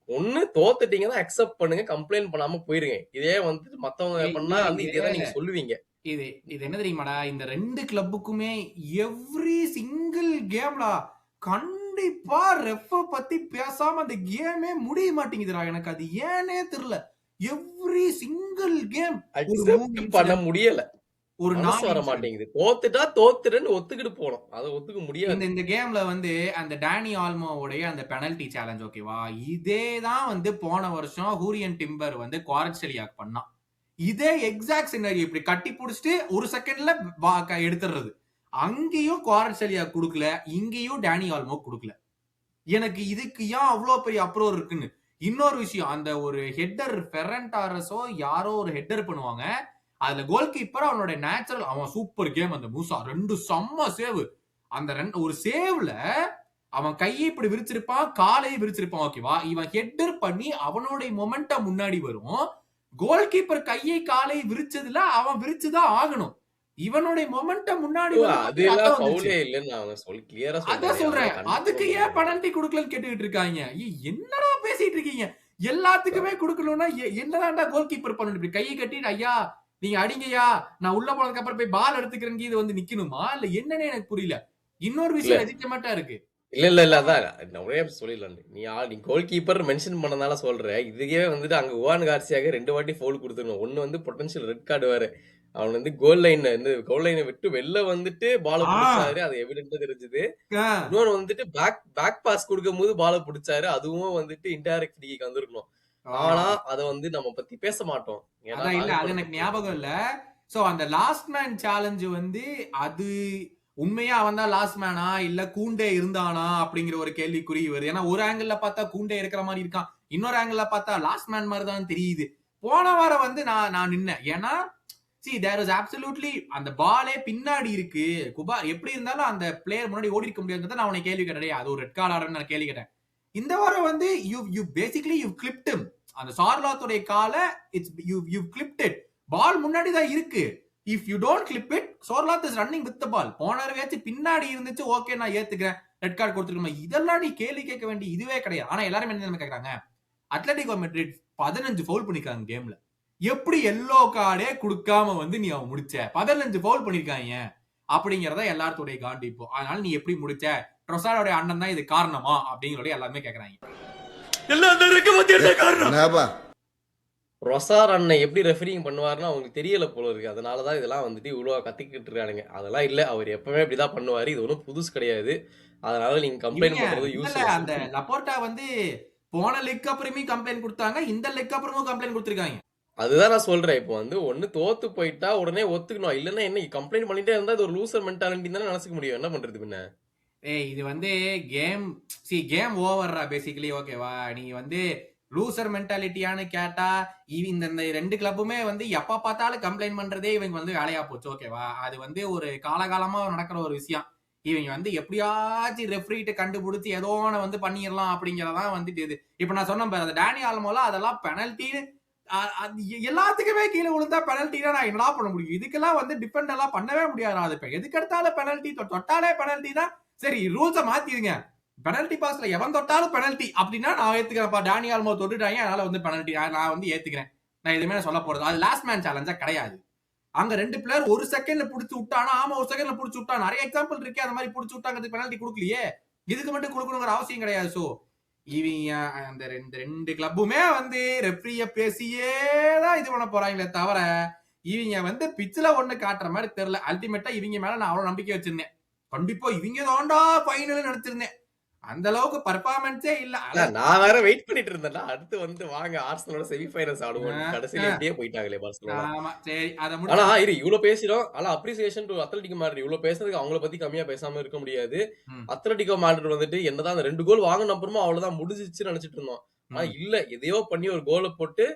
ஒண்ணு தோத்துட்டீங்கன்னா அக்செப்ட் பண்ணுங்க, கம்ப்ளைண்ட் பண்ணாம போயிருங்க. இதே வந்துட்டு மத்தவங்க பண்ணா வந்து இதேதான் நீங்க சொல்லுவீங்க. இது என்ன தெரியுமாடா, இந்த 2 கிளப்புக்குமே எவ்ரி சிங்கிள் கேம்ல கண்டிப்பா ரெஃப பத்தி பேசாம அந்த கேமே முடிய மாட்டேங்குதுடா. எனக்கு அது ஏனே தெரியல. எவ்ரி சிங்கிள் கேம் அக்செப்ட் பண்ண முடியல, ஒரு மனசு வர மாட்டேங்குது. தோத்துட்டா தோத்துறேன்னு ஒத்துக்கிட்டு போனோம், அதை ஒத்துக்க முடியாது. இந்த கேம்ல வந்து அந்த டானி ஆல்மோவுடைய அந்த பெனல்டி சேலஞ்ச் ஓகேவா, இதே தான் வந்து போன வருஷம் ஹூரியன் டிம்பர் வந்து குவாரட்செலியாக் பண்ணான். இதே எக்ஸாக்ட் சினாரியோ, இப்படி கட்டி புடிச்சிட்டு ஒரு செகண்ட்ல எடுத்துறது. அங்கேயும் குவாரட்செலியாக் கொடுக்கல, இங்கேயும் டானி ஆல்மோ கொடுக்கல. எனக்கு இதுக்கு ஏன் அவ்வளவு பெரிய அப்ரோர் இருக்குன்னு. இன்னொரு விஷயம், அந்த ஒரு ஹெட்டர் ஃபெரன் டாரஸோ யாரோ ஒரு ஹெட்டர் பண்ணுவாங்க, அதுல கோல் கீப்பர் அவனோட நேச்சுரல், அவன் சூப்பர் கேம். அந்த மூசா 2 செம்ம சேவ். அந்த ஒரு சேவ்ல அவன் கையை இப்படி விரிச்சிருப்பான், காலையை விரிச்சிருப்பான் ஓகேவா. இவன் ஹெட்டர் பண்ணி அவனோட மொமெண்டம் முன்னாடி வரும். கோல் கீப்பர் கையை காலை விரிச்சதுல அவன் விரிச்சுதான் ஆகணும். இவனோட மொமெண்டம் முன்னாடி அதெல்லாம் ஃபவுலே இல்லன்னு அவங்க சொல்லி கிளியரா அதான் சொல்றேன். அதுக்கு ஏன் பெனல்டி கொடுக்கலன்னு கேட்டுக்கிட்டு இருக்காங்க. என்னடா பேசிட்டு இருக்கீங்க? எல்லாத்துக்குமே கொடுக்கணும்னா என்னதான்டா கோல் கீப்பர் பண்ணணும்? இப்படி கையை கட்டிட்டு ஐயா நீங்க அடிங்கய்யா, நான் உள்ள போனதுக்கு அப்புறம் போய் பால் எடுத்துக்கிறேன் இது வந்து நிக்கணுமா இல்ல என்னன்னு எனக்கு புரியல. இன்னொரு விஷயம் நிஜமாட்டா இருக்கு. இல்ல அதான் ஒரே சொல்லிடலாம். நீ கோல் கீப்பர் மென்ஷன் பண்ணனால சொல்ற. இதுக்கே வந்துட்டு அங்க ஓவான் கார்சியாக 2 வாட்டி ஃபவுல் கொடுத்துருணும். ஒண்ணு வந்து பொட்டன்ஷியல் ரெட் கார்டு வேற. அவன் வந்து கோல் லைனை விட்டு வெளில வந்துட்டு பால பிடிச்சாரு, அது எவிடென்ட்டா தெரிஞ்சது. இன்னொரு வந்துட்டு பேக் பாஸ் கொடுக்கும் போது பால பிடிச்சாரு, அதுவும் வந்துட்டு இன்டைரக்ட் ஃப்ரீக்கு வந்திருக்கணும். ஆனா அத வந்து நம்ம பத்தி பேச மாட்டோம். இல்ல அது எனக்கு ஞாபகம் இல்ல. சோ அந்த லாஸ்ட் மேன் சேலஞ்ச் வந்து அது உண்மையா அவன் தான் லாஸ்ட் மேனா இல்ல கூண்டே இருந்தானா அப்படிங்கிற ஒரு கேள்விக்குறி வருது. ஏன்னா ஒரு ஆங்கிள் பார்த்தா கூண்டே இருக்கிற மாதிரி இருக்கான், இன்னொரு ஆங்கிள் பார்த்தா லாஸ்ட் மேன் மாதிரி தான் தெரியுது. போன வாரம் வந்து நான் நின்னேன். ஏன்னா see there is absolutely அந்த பாலே பின்னாடி இருக்கு. குபா எப்படி இருந்தாலும் அந்த பிளேயர் முன்னாடி ஓடி இருக்க முடியாதுன்னு நான் அவனை கேள்வி கேட்டேன். அது ஒரு ரெட் கார்டு ஆடுறேன்னு நான் கேள்வி கேட்டேன். இந்த வாரம் வந்து you basically you clipped him. அந்த சார்லாத்தோட கால you clipped it. பால் முன்னாடி தான் இருக்கு. if you don't clip it, சார்லாத் is running with the ball. போனரவேச்சு பின்னாடி இருந்துச்சு, ஓகே நான் ஏத்துக்கிறேன், ரெட் கார்டு கொடுத்துருக்கோம். இதெல்லாம் நீ கேள்வி கேட்க வேண்டிய இதுவே கிடையாது. ஆனா எல்லாரும் என்ன கேக்குறாங்க, அத்லெட்டிகோ மெட்ரிட் 15 ஃபவுல் பண்ணிருக்காங்க கேம்ல, எப்படி எல்லோ கார்டே கொடுக்காம வந்து நீ அவன் முடிச்ச? 15 ஃபவுல் பண்ணிருக்காங்க அப்படிங்கறத எல்லாத்தோடைய காண்டி இப்போ. அதனால நீ எப்படி முடிச்ச? ட்ரொசார்டோட அண்ணன் தான் இது காரணமா அப்படிங்கறத எல்லாருமே கேக்குறாங்க. ரொசார் அண்ணன் எப்படி ரெஃபரிங் பண்ணுவாருன்னு அவங்களுக்கு தெரியல போல இருக்கு. அதனாலதான் இதெல்லாம் வந்துட்டு இவ்வளவு கத்திக்கிட்டு இருக்கானுங்க. அதெல்லாம் இல்ல, அவர் எப்பவுமே இப்படிதான் பண்ணுவாரு. இது ஒன்றும் புதுசு கிடையாது. அதனால நீங்க கம்ப்ளைண்ட் பண்றது யூஸ் அந்த லப்போர்ட்டா வந்து போன லெக் அப்புறமே கம்ப்ளைண்ட் கொடுத்தாங்க, இந்த லெக் அப்புறமும் கம்ப்ளைண்ட் கொடுத்திருக்காங்க. அதுதான் நான் சொல்றேன். இப்போ வந்து ஒண்ணு தோத்து போயிட்டா உடனே ஒத்துக்கணும். இல்லன்னா என்ன கம்ப்ளைண்ட் பண்ணிட்டே இருந்தா இது ஒரு லூசர் மென்டாலிட்டி தானே நினைச்சுக்க முடியும். என்ன பண்றது பின்ன? இது வந்து கேம் ஓவர்ரா பேசிக்கலி. ஓகேவா, நீ வந்து லூசர் மென்டாலிட்டியான்னு கேட்டா இந்த ரெண்டு கிளப்புமே வந்து எப்ப பார்த்தாலும் கம்ப்ளைண்ட் பண்றதே இவங்க வந்து வேலையா போச்சு. ஓகேவா, அது வந்து ஒரு காலகாலமா நடக்கிற ஒரு விஷயம். இவங்க வந்து எப்படியாச்சும் ரெஃப்ரிட்ட கண்டுபிடிச்சு ஏதோ ஒன்று வந்து பண்ணிடலாம் அப்படிங்கறதான் வந்துட்டு இது. இப்ப நான் சொன்னேன் பாரு, அந்த டேனி ஆல்மோல அதெல்லாம் பெனல்ட்டின்னு எல்லாத்துக்குமே கீழே விழுந்தா பெனல்ட்டினா நான் என்னடா பண்ண முடியும்? இதுக்கெல்லாம் வந்து டிஃபெண்ட் எல்லாம் பண்ணவே முடியாது. அது இப்ப எதுக்கு எடுத்தாலும் பெனல்ட்டி, தொட்டாலே பெனல்ட்டி தான். சரி, ரூல்ஸை மாத்திடுங்க. பெனல்ட்டி பாஸ்ல எவன் தொட்டாலும் பெனல்ட்டி அப்படின்னா நான் ஏத்துக்கிறேன்ப்பா. டேனி ஆல்மோ தொட்டுட்டாங்க, அதனால வந்து பெனல்ட்டி நான் வந்து ஏத்துக்கிறேன். நான் எதுவுமே சொல்ல போறது. அது லாஸ்ட் மேன் சேலஞ்சா கிடையாது. அங்க ரெண்டு பிளேயர் ஒரு செகண்ட்ல புடிச்சு விட்டானா, ஆமா ஒரு செகண்ட்ல புடிச்சு விட்டா. நிறைய எக்ஸாம்பிள் இருக்கே, அந்த மாதிரி புடிச்சு விட்டாங்கிறது பெனல்ட்டி கொடுக்கலையே. இதுக்கு மட்டும் கொடுக்கணுங்கிற அவசியம் கிடையாது. சோ இவங்க அந்த ரெண்டு கிளப்புமே வந்து ரெஃப்ரிய பேசியே தான் இது பண்ண போறாங்களே தவிர இவங்க வந்து பிச்சில ஒண்ணு காட்டுற மாதிரி தெரியல. அல்டிமேட்டா இவங்க மேல நான் அவ்வளவு நம்பிக்கை வச்சிருந்தேன். கண்டிப்பா இவங்க தாண்டா ஃபைனல் நினைச்சிருந்தேன். அந்த அளவுக்கு பெர்ஃபார்மன்ஸே இல்ல. நான் வேற வெயிட் பண்ணிட்டு இருந்தேன். அடுத்து வந்து வாங்க ஆர்சனலோட செமிஃபைனல்ஸ் ஆடுவோம். கடைசியில இப்படியே போயிட்டாங்களே பார்சலோனா. ஆமா சரி, அத ஆனா இரு இவ்வளவு பேசிடும். ஆனா அப்ரிசியேஷன் டு அத்லெட்டிகோ மேட்ரிட். இவ்வளவு பேசுறதுக்கு அவங்கள பத்தி கம்மியா பேசாம இருக்க முடியாது. அத்லெட்டிகோ மேட்ரிட் வந்துட்டு என்னதான் அந்த 2 கோல் வாங்கின அப்புறமா அவ்வளவுதான் முடிஞ்சிச்சுன்னு நினைச்சிட்டு இருந்தோம். ஆனா இல்ல, எதையோ பண்ணி ஒரு கோலை போட்டு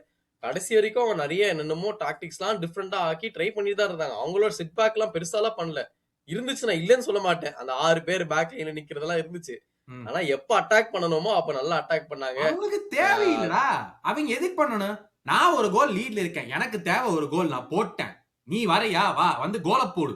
கடைசி வரைக்கும் அவங்க நிறைய என்னென்னமோ டாக்டிக்ஸ் எல்லாம் டிஃப்ரெண்டா ஆக்கி ட்ரை பண்ணிட்டு தான் இருந்தாங்க. அவங்களோட செட் பேக் எல்லாம் பெருசாலாம் பண்ணல. இருந்துச்சு, நான் இல்லன்னு சொல்ல மாட்டேன். அந்த 6 பேர் பேக் லைன்ல நிக்கிறதெல்லாம் இருந்துச்சு. ஆனா எப்ப அட்டாக் பண்ணணுமோ அப்ப நல்லா அட்டாக் பண்ணாங்க. அவங்களுக்கு தேவையில்லடா. அவங்க எதுக்கு பண்ணணும்? நான் ஒரு கோல் லீட்ல இருக்கேன், எனக்கு தேவை ஒரு கோல், நான் போட்டேன். நீ வரையா, வா வந்து கோலை போடு.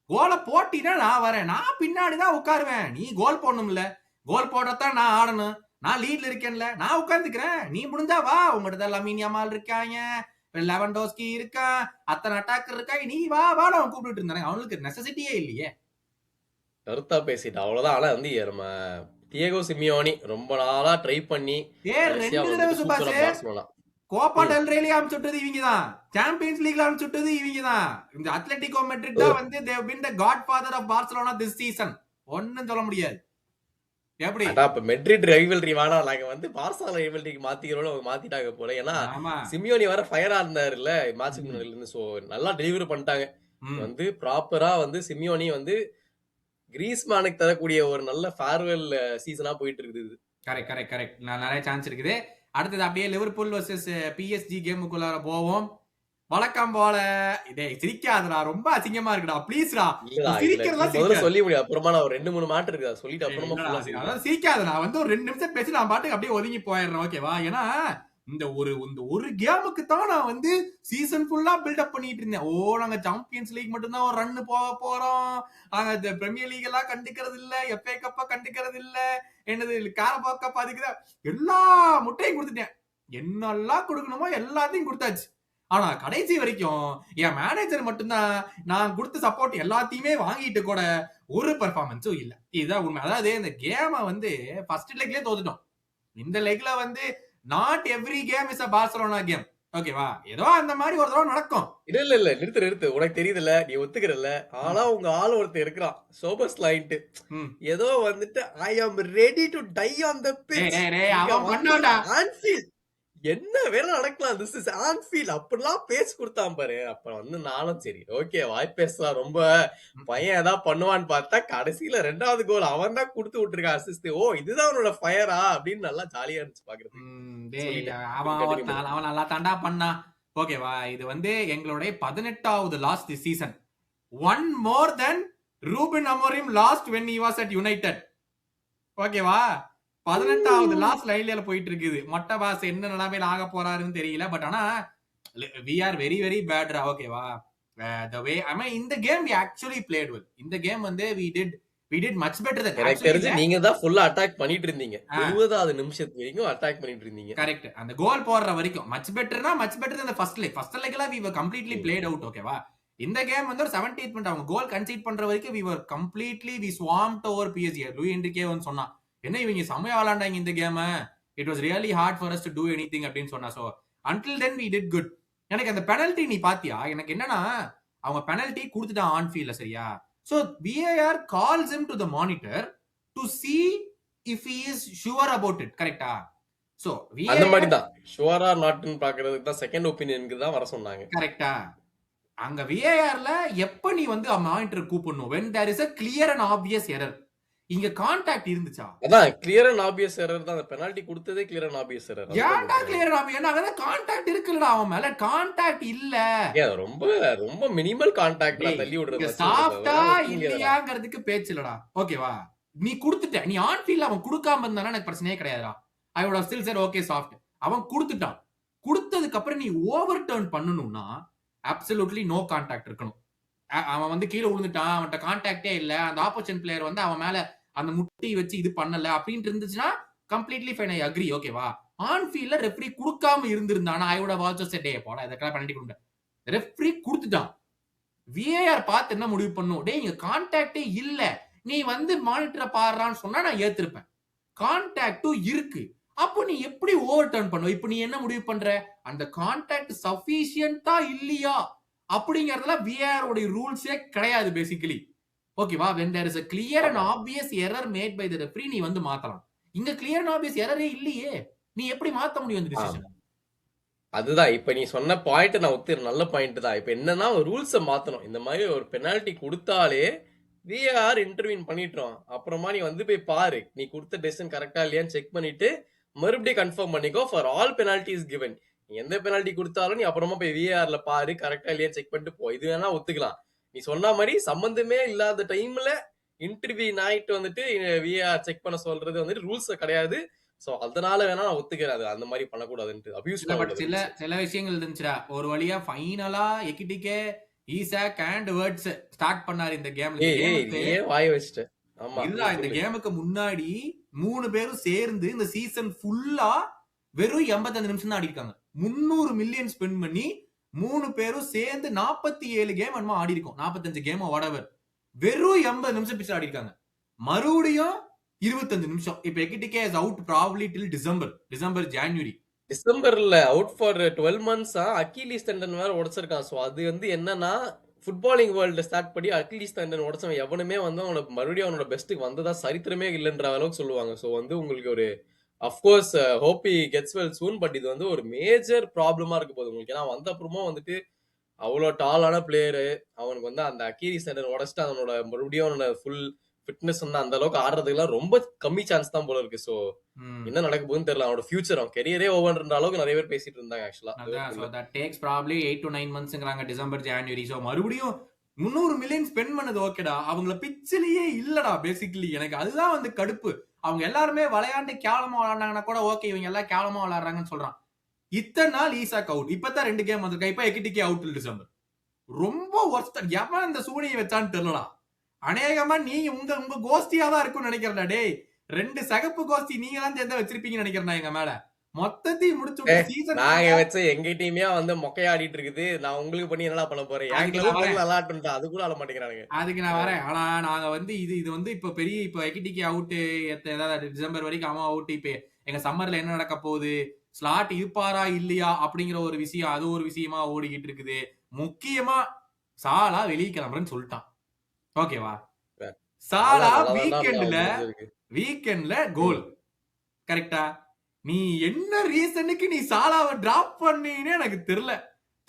கோலை போட்டினா நான் வரேன், நான் பின்னாடிதான் உட்காருவேன். நீ கோல் போடணும்ல, கோல் போடத்தான் நான் ஆடணும். நான் லீட்ல இருக்கேன்ல, நான் உட்கார்ந்துக்கிறேன். நீ முடிஞ்சா வா. உங்ககிட்ட லமீன் யமால் இருக்காங்க, லெவன்டோஸ்கி இருக்கான், அத்தனை அட்டாக்கர் இருக்காங்க. நீ வா வா நான் கூப்பிட்டு இருந்தானே. அவனுக்கு நெசசிட்டியே இல்லையே. கருத்தா பேசிட்டு அவ்வளவுதான். ஆனா வந்து நம்ம தியேகோ சிமியோனி ரொம்ப நாளா ட்ரை பண்ணி கோப்பா டெல் ரேல அனுப்பிச்சுட்டது இவங்கதான். சாம்பியன்ஸ் லீக்ல அனுப்பிச்சுட்டது இவங்கதான். இந்த அத்லெட்டிகோ மேட்ரிட் தான் வந்து they have been the godfather of Barcelona this season. ஒண்ணும் சொல்ல முடியாது. எப்படி அப்ப மெட்ரிட் ரைவல்ரி வேணா, நாங்க வந்து பார்சலோனா ரைவல்ரிக்கு மாத்திக்கிறோம். அவங்க மாத்திட்டாங்க போல. ஏன்னா சிமியோனி வர ஃபயரா இருந்தாருல்ல மேட்சுக்கு முன்னாடில இருந்து. சோ நல்லா டெலிவரி பண்ணிட்டாங்க. வந்து ப்ராப்பரா வந்து சிமியோனி வந்து கிரீஸ்மேனுக்கு தரக்கூடிய ஒரு நல்ல ஃபேர்வெல் சீசனா போயிட்டு இருக்குது. கரெக்ட். நிறைய சான்ஸ் இருக்குது. அடுத்தது அப்படியே லிவர்பூல் வர்சஸ் PSG கேமுக்குள்ள போவோம். வழக்கம் போல இதே சிரிக்காதடா, ரொம்ப அசிங்கமா இருக்குடா ப்ளீஸ்டா. சிரிக்கிறதா சொல்லி முடியும். அப்புறமா நான் ஒரு 2-3 மாட்டு இருக்கு சொல்லிட்டு அப்புறமா சிரிக்காதடா. வந்து ஒரு 2 நிமிஷம் பேசி நான் பாட்டுக்கு அப்படியே ஒதுங்கி போயிடுறேன். ஓகேவா, ஏன்னா இந்த ஒரு கேமுக்கு தான் நான் வந்து சீசன் ஃபுல்லா பில்டப் பண்ணிட்டு இருந்தேன். நாங்க சாம்பியன்ஸ் லீக் மட்டும் தான் ஒரு ரன் போக போறோம், நாங்க பிரீமியர் லீக் எல்லாம் கண்டுக்கிறது இல்ல, FA கப்ப கண்டுக்கிறது இல்ல, என்னது காரபா கப் அதுக்குதான் எல்லா முட்டையும் கொடுத்துட்டேன். என்னெல்லாம் கொடுக்கணுமோ எல்லாத்தையும் கொடுத்தாச்சு. ஆனா கடைசி வரைக்கும் என் மேனேஜர் மட்டும்தான் நான் கொடுத்த சப்போர்ட் எல்லாத்தையுமே வாங்கிட்டு கூட ஒரு பெர்ஃபார்மன்ஸும் இல்ல. இதுதான் உண்மை. அதாவது இந்த கேமை வந்து ஃபர்ஸ்ட் லெக்லயே தோத்துட்டோம். இந்த லெக்ல வந்து not every game is a Barcelona game. ஓகேவா, ஏதோ அந்த மாதிரி ஒரு தடவை நடக்கும். இல்ல நிறுத்து. உனக்கு தெரியுதுல்ல, நீ ஒத்துக்கிறல்ல. ஆனா உங்க ஆள் ஒருத்தர் இருக்கிறான் சோபஸ் லைன்ட். ஏதோ வந்துட்டு I am ready to die on the pitch. அவன் பண்ணாடா ஆன்ஃபீல்ட் என்ன வேற நடக்கலாம். திஸ் இஸ் ஆன்ஃபீல்ட் அப்படிலாம் பேசி கொடுத்தான் பாரு. அப்ப வந்து நானும் சரி ஓகே வாய் பேசலாம், ரொம்ப பையன் ஏதாவது பண்ணுவான்னு பார்த்தா கடைசியில 2வது கோல் அவன் தான் கொடுத்து விட்டுருக்கான் அசிஸ்ட். இதுதான் அவனோட ஃபயரா அப்படின்னு நல்லா ஜாலியா இருந்துச்சு பாக்குறது. அவன் நல்லா தாண்டா பண்ணா. ஓகேவா, இது வந்து எங்களுடைய 18வது last season. One more then Ruben Amorim lost when he was at United. ஓகேவா, 18வது லாஸ்ட் லைன்ல போயிட்டு இருக்குது. மொட்டை பாஸ் என்ன நிலைமையில ஆக போறாருன்னு தெரியல. பட் ஆனா we are very very bad. ஓகேவா, the way I mean in the game we actually played well. இந்த கேம் வந்து we did much better than எனக்கு தெரிஞ்சு நீங்க தான் ஃபுல்லா அட்டாக் பண்ணிட்டு இருந்தீங்க. 20வது நிமிஷத்துக்கு வரைக்கும் அட்டாக் பண்ணிட்டு இருந்தீங்க. கரெக்ட். அந்த கோல் போடுற வரைக்கும் மச் பெட்டர்னா much better than the first leg we were completely played out. ஓகேவா, இந்த கேம் வந்து ஒரு 70th மினிட் அவங்க கோல் கன்சீட் பண்ற வரைக்கும் we swamped over PSG. Luis Enrique வந்து சொன்னா என்ன இவங்க செமையா விளையாண்டாங்க இந்த கேம், it was really hard for us to do anything அப்படின்னு சொன்னா. So until then we did good. எனக்கு அந்த பெனல்டி நீ பாத்தியா? எனக்கு என்னன்னா அவங்க பெனல்டி கொடுத்துட்டான் ஆன் ஃபீல்ட்ல, சரியா? So VAR calls him to the monitor to see if he is sure about it, கரெக்ட்டா? So அந்த மாதிரி தான் ஷுவரா நாட்னு பாக்குறதுக்கு தான் செகண்ட் ஒபினியனுக்கு தான் வர சொன்னாங்க, கரெக்ட்டா? அங்க VARல எப்ப நீ வந்து மானிட்டர் கூப்பிடணும்? when there is a clear and obvious error. இங்க கான்டாக்ட் இருந்துச்சா? அதான் கிளியர் அண்ட் ஆபியஸ் எரர் தான். அந்த பெனல்டி கொடுத்ததே கிளியர் அண்ட் ஆபியஸ் எரர். ஏன்டா கிளியர் அண்ட் ஆபியஸ்? அங்க கான்டாக்ட் இருக்குடா, அவன் மேல கான்டாக்ட் இல்ல. ஏன் ரொம்ப ரொம்ப மினிமல் கான்டாக்ட்ல தள்ளி விடுறது. சாஃப்ட்டா இல்லையாங்கிறதுக்கு பேச்சு இல்லடா, ஓகேவா? நீ கொடுத்துட்ட, நீ ஆன் ஃபீல்ட்ல அவன் கொடுக்காம இருந்தானா எனக்கு பிரச்சனையே கிடையாதுடா. I would have still said okay soft. அவன் கொடுத்துட்டான். கொடுத்ததுக்கு அப்புறம் நீ ஓவர் டர்ன் பண்ணனும்னா absolutely no கான்டாக்ட் இருக்கணும். அவன் வந்து கீழே விழுந்துட்டான், அவன்கிட்ட கான்டாக்டே இல்ல, அந்த ஆப்போசிட் பிளேயர் வந்து அவன் மேல அந்த முட்டி வச்சு இது பண்ணல அப்படின்னு இருந்துச்சுன்னா கம்ப்ளீட்லி ஃபைன், ஐ அக்ரி, ஓகேவா? ஆன் ஃபீல்ட்ல ரெஃப்ரி கொடுக்காம இருந்திருந்தானா I would have also said டே போடா இதெல்லாம் பெனல்டி கொடுங்க. ரெஃப்ரி கொடுத்துட்டான். VAR பார்த்து என்ன முடிவு பண்ணும்? டேய் இங்க கான்டாக்டே இல்ல, நீ வந்து மானிட்டரை பாடுறான்னு சொன்னா நான் ஏத்திருப்பேன். கான்டாக்டும் இருக்கு, அப்போ நீ எப்படி ஓவர் டர்ன் பண்ணுவ? இப்போ நீ என்ன முடிவு பண்ற? அந்த கான்டாக்ட் சஃபிஷியன்ட்டா இல்லையா அப்படிங்கறதுல VAR உடைய ரூல்ஸே கிடையாது பேசிக்கலி, ஓகேவா? when there is a clear and obvious error made by the referee நீ வந்து மாத்தலாம். இங்க clear and obvious error இல்லையே, நீ எப்படி மாத்த முடியும் அந்த டிசிஷன்? அதுதான் இப்ப நீ சொன்ன பாயிண்ட் நான் ஒத்துறேன், நல்ல பாயிண்ட் தான். இப்ப என்னன்னா ரூல்ஸை மாத்தணும். இந்த மாதிரி ஒரு பெனால்டி கொடுத்தாலே VAR இன்டர்வீன் பண்ணிட்டோம், அப்புறமா நீ வந்து போய் பாரு நீ கொடுத்த டெசிஷன் கரெக்டா இல்லையான்னு செக் பண்ணிட்டு மறுபடியும் கன்ஃபார்ம் பண்ணிக்கோ. ஃபார் ஆல் பெனால்டிஸ் கிவன், நீ எந்த பெனால்டி கொடுத்தாலும் நீ அப்புறமா போய் VARல பாரு கரெக்டா இல்லையான்னு செக் பண்ணிட்டு போ. இது வேணா ஒத்துக்கலாம். நீ சொன்ன மாதிரி சம்பந்தமே இல்லாத டைம்ல இன்டர்வியூ ஆயிட்டு வந்துட்டு VAR செக் பண்ண சொல்றது வந்துட்டு ரூல்ஸ் கிடையாது. சோ அதனால வேணா நான் ஒத்துக்கிறேன், அது அந்த மாதிரி பண்ணக்கூடாதுன்னு. அபியூஸ் பண்ணக்கூடாது. சில விஷயங்கள் இருந்துச்சுடா. ஒரு வழியா ஃபைனலா எக்கிட்டிக்கே ஈசாக் அண்ட் வேர்ட்ஸ் ஸ்டார்ட் பண்ணாரு இந்த கேம்ல. வாய வச்சுட்டு ஆமா இல்ல, இந்த கேமுக்கு முன்னாடி 3 பேரும் சேர்ந்து இந்த சீசன் ஃபுல்லா வெறும் 85 நிமிஷம் தான் ஆடி இருக்காங்க. 300 மில்லியன் ஸ்பெண்ட் பண்ணி 3 பேரும் சேர்ந்து 47 கேம் என்னமோ ஆடி இருக்கும், 45 கேம் வாடவர், வெறும் 80 நிமிஷம் பிச்சு ஆடி இருக்காங்க. மறுபடியும் 25 நிமிஷம். இப்ப Ekitike is out probably till December January. டிசம்பர்ல out for 12 months. Achilles tendon வேற உடைச்சிருக்கான். சோ அது வந்து என்னன்னா ஃபுட்பாலிங் வேர்ல்டு ஸ்டார்ட் பண்ணி அக்கிலீஸ் டெண்டன் உடைச்சவன் எவனுமே வந்து அவனோட மறுபடியும் அவனோட பெஸ்ட்டுக்கு வந்ததா சரித்திரமே இல்லைன்ற அளவுக்கு சொல்லுவாங்க. ஸோ வந்து உங்களுக்கு ஒரு of course hope he gets well soon, but இது வந்து ஒரு மேஜர் ப்ராப்ளமா இருக்க போகுது உங்களுக்கு. ஏன்னா வந்த அப்புறமா வந்துட்டு அவ்வளோ டாலான பிளேயரு, அவனுக்கு வந்து அந்த அக்கிலீஸ் டெண்டன் உடைச்சிட்டு அவனோட மறுபடியும் அவனோட ஃபுல் ஃபிட்னஸ் வந்து அந்த அளவுக்கு ஆடுறதுக்குலாம் ரொம்ப கம்மி சான்ஸ் தான் போல இருக்கு. சோ என்ன நடக்க போகுதுன்னு தெரியல. அவனோட ஃபியூச்சர், அவன் கெரியரே ஓவர்ன்ற அளவுக்கு நிறைய பேர் பேசிட்டு இருந்தாங்க ஆக்சுவலா. So that takes probably 8 to 9 monthsங்கறாங்க, டிசம்பர் ஜனவரி. சோ மறுபடியும் 300 மில்லியன் ஸ்பெண்ட் பண்ணது ஓகேடா, அவங்கள பிச்சிலேயே இல்லடா பேசிக்கலி. எனக்கு அதுதான் வந்து கடுப்பு. அவங்க எல்லாருமே விளையாண்டு கேவலமா விளையாண்டாங்கன்னா கூட ஓகே, இவங்க எல்லாம் கேவலமா விளையாடுறாங்கன்னு சொல்றான். இத்தனை நாள் ஈசாக் அவுட், இப்பதான் 2 கேம் வந்திருக்கா, இப்ப எக்கிட்டிகே அவுட் டிசம்பர். ரொம்ப ஒர்ஸ்ட். எவன் இந்த சூனியை வச்சான்னு தெரியலடா. அநேகமா நீங்க உங்க கோஷ்டியா தான் இருக்கும்னு நினைக்கிறேன்டா. டேய் 2 சகப்பு கோஷ்டி நீங்க தான் சேர்ந்து வச்சிருப்பீங்கன்னு நினைக்கிறேன் எங்க மேல. மொத்தத்தையும் முடிச்சு சீசன் நாங்க வச்ச எங்க டீமே வந்து மொக்கையாடிட்டு இருக்குது. நான் உங்களுக்கு பண்ணி என்ன பண்ண போறேன்? அது கூட ஆட மாட்டேங்கிறானுங்க. அதுக்கு நான் வரேன். ஆனா நாங்க வந்து இது வந்து இப்ப பெரிய இப்ப எக்கிட்டிகே அவுட், ஏதாவது டிசம்பர் வரைக்கும் அவன் அவுட். இப்ப எங்க சம்மர்ல என்ன நடக்க போகுது, ஸ்லாட் இருப்பாரா இல்லையா அப்படிங்கிற ஒரு விஷயம், அது ஒரு விஷயமா ஓடிக்கிட்டு இருக்குது. முக்கியமா சாலா வெளியே கிளம்புறேன்னு சொல்லிட்டான், ஓகேவா? சாலா வீக்கெண்ட்ல கோல், கரெக்டா? நீ என்ன ரீசனுக்கு நீ சாலாவை டிராப் பண்ணீன்னு எனக்கு தெரியல.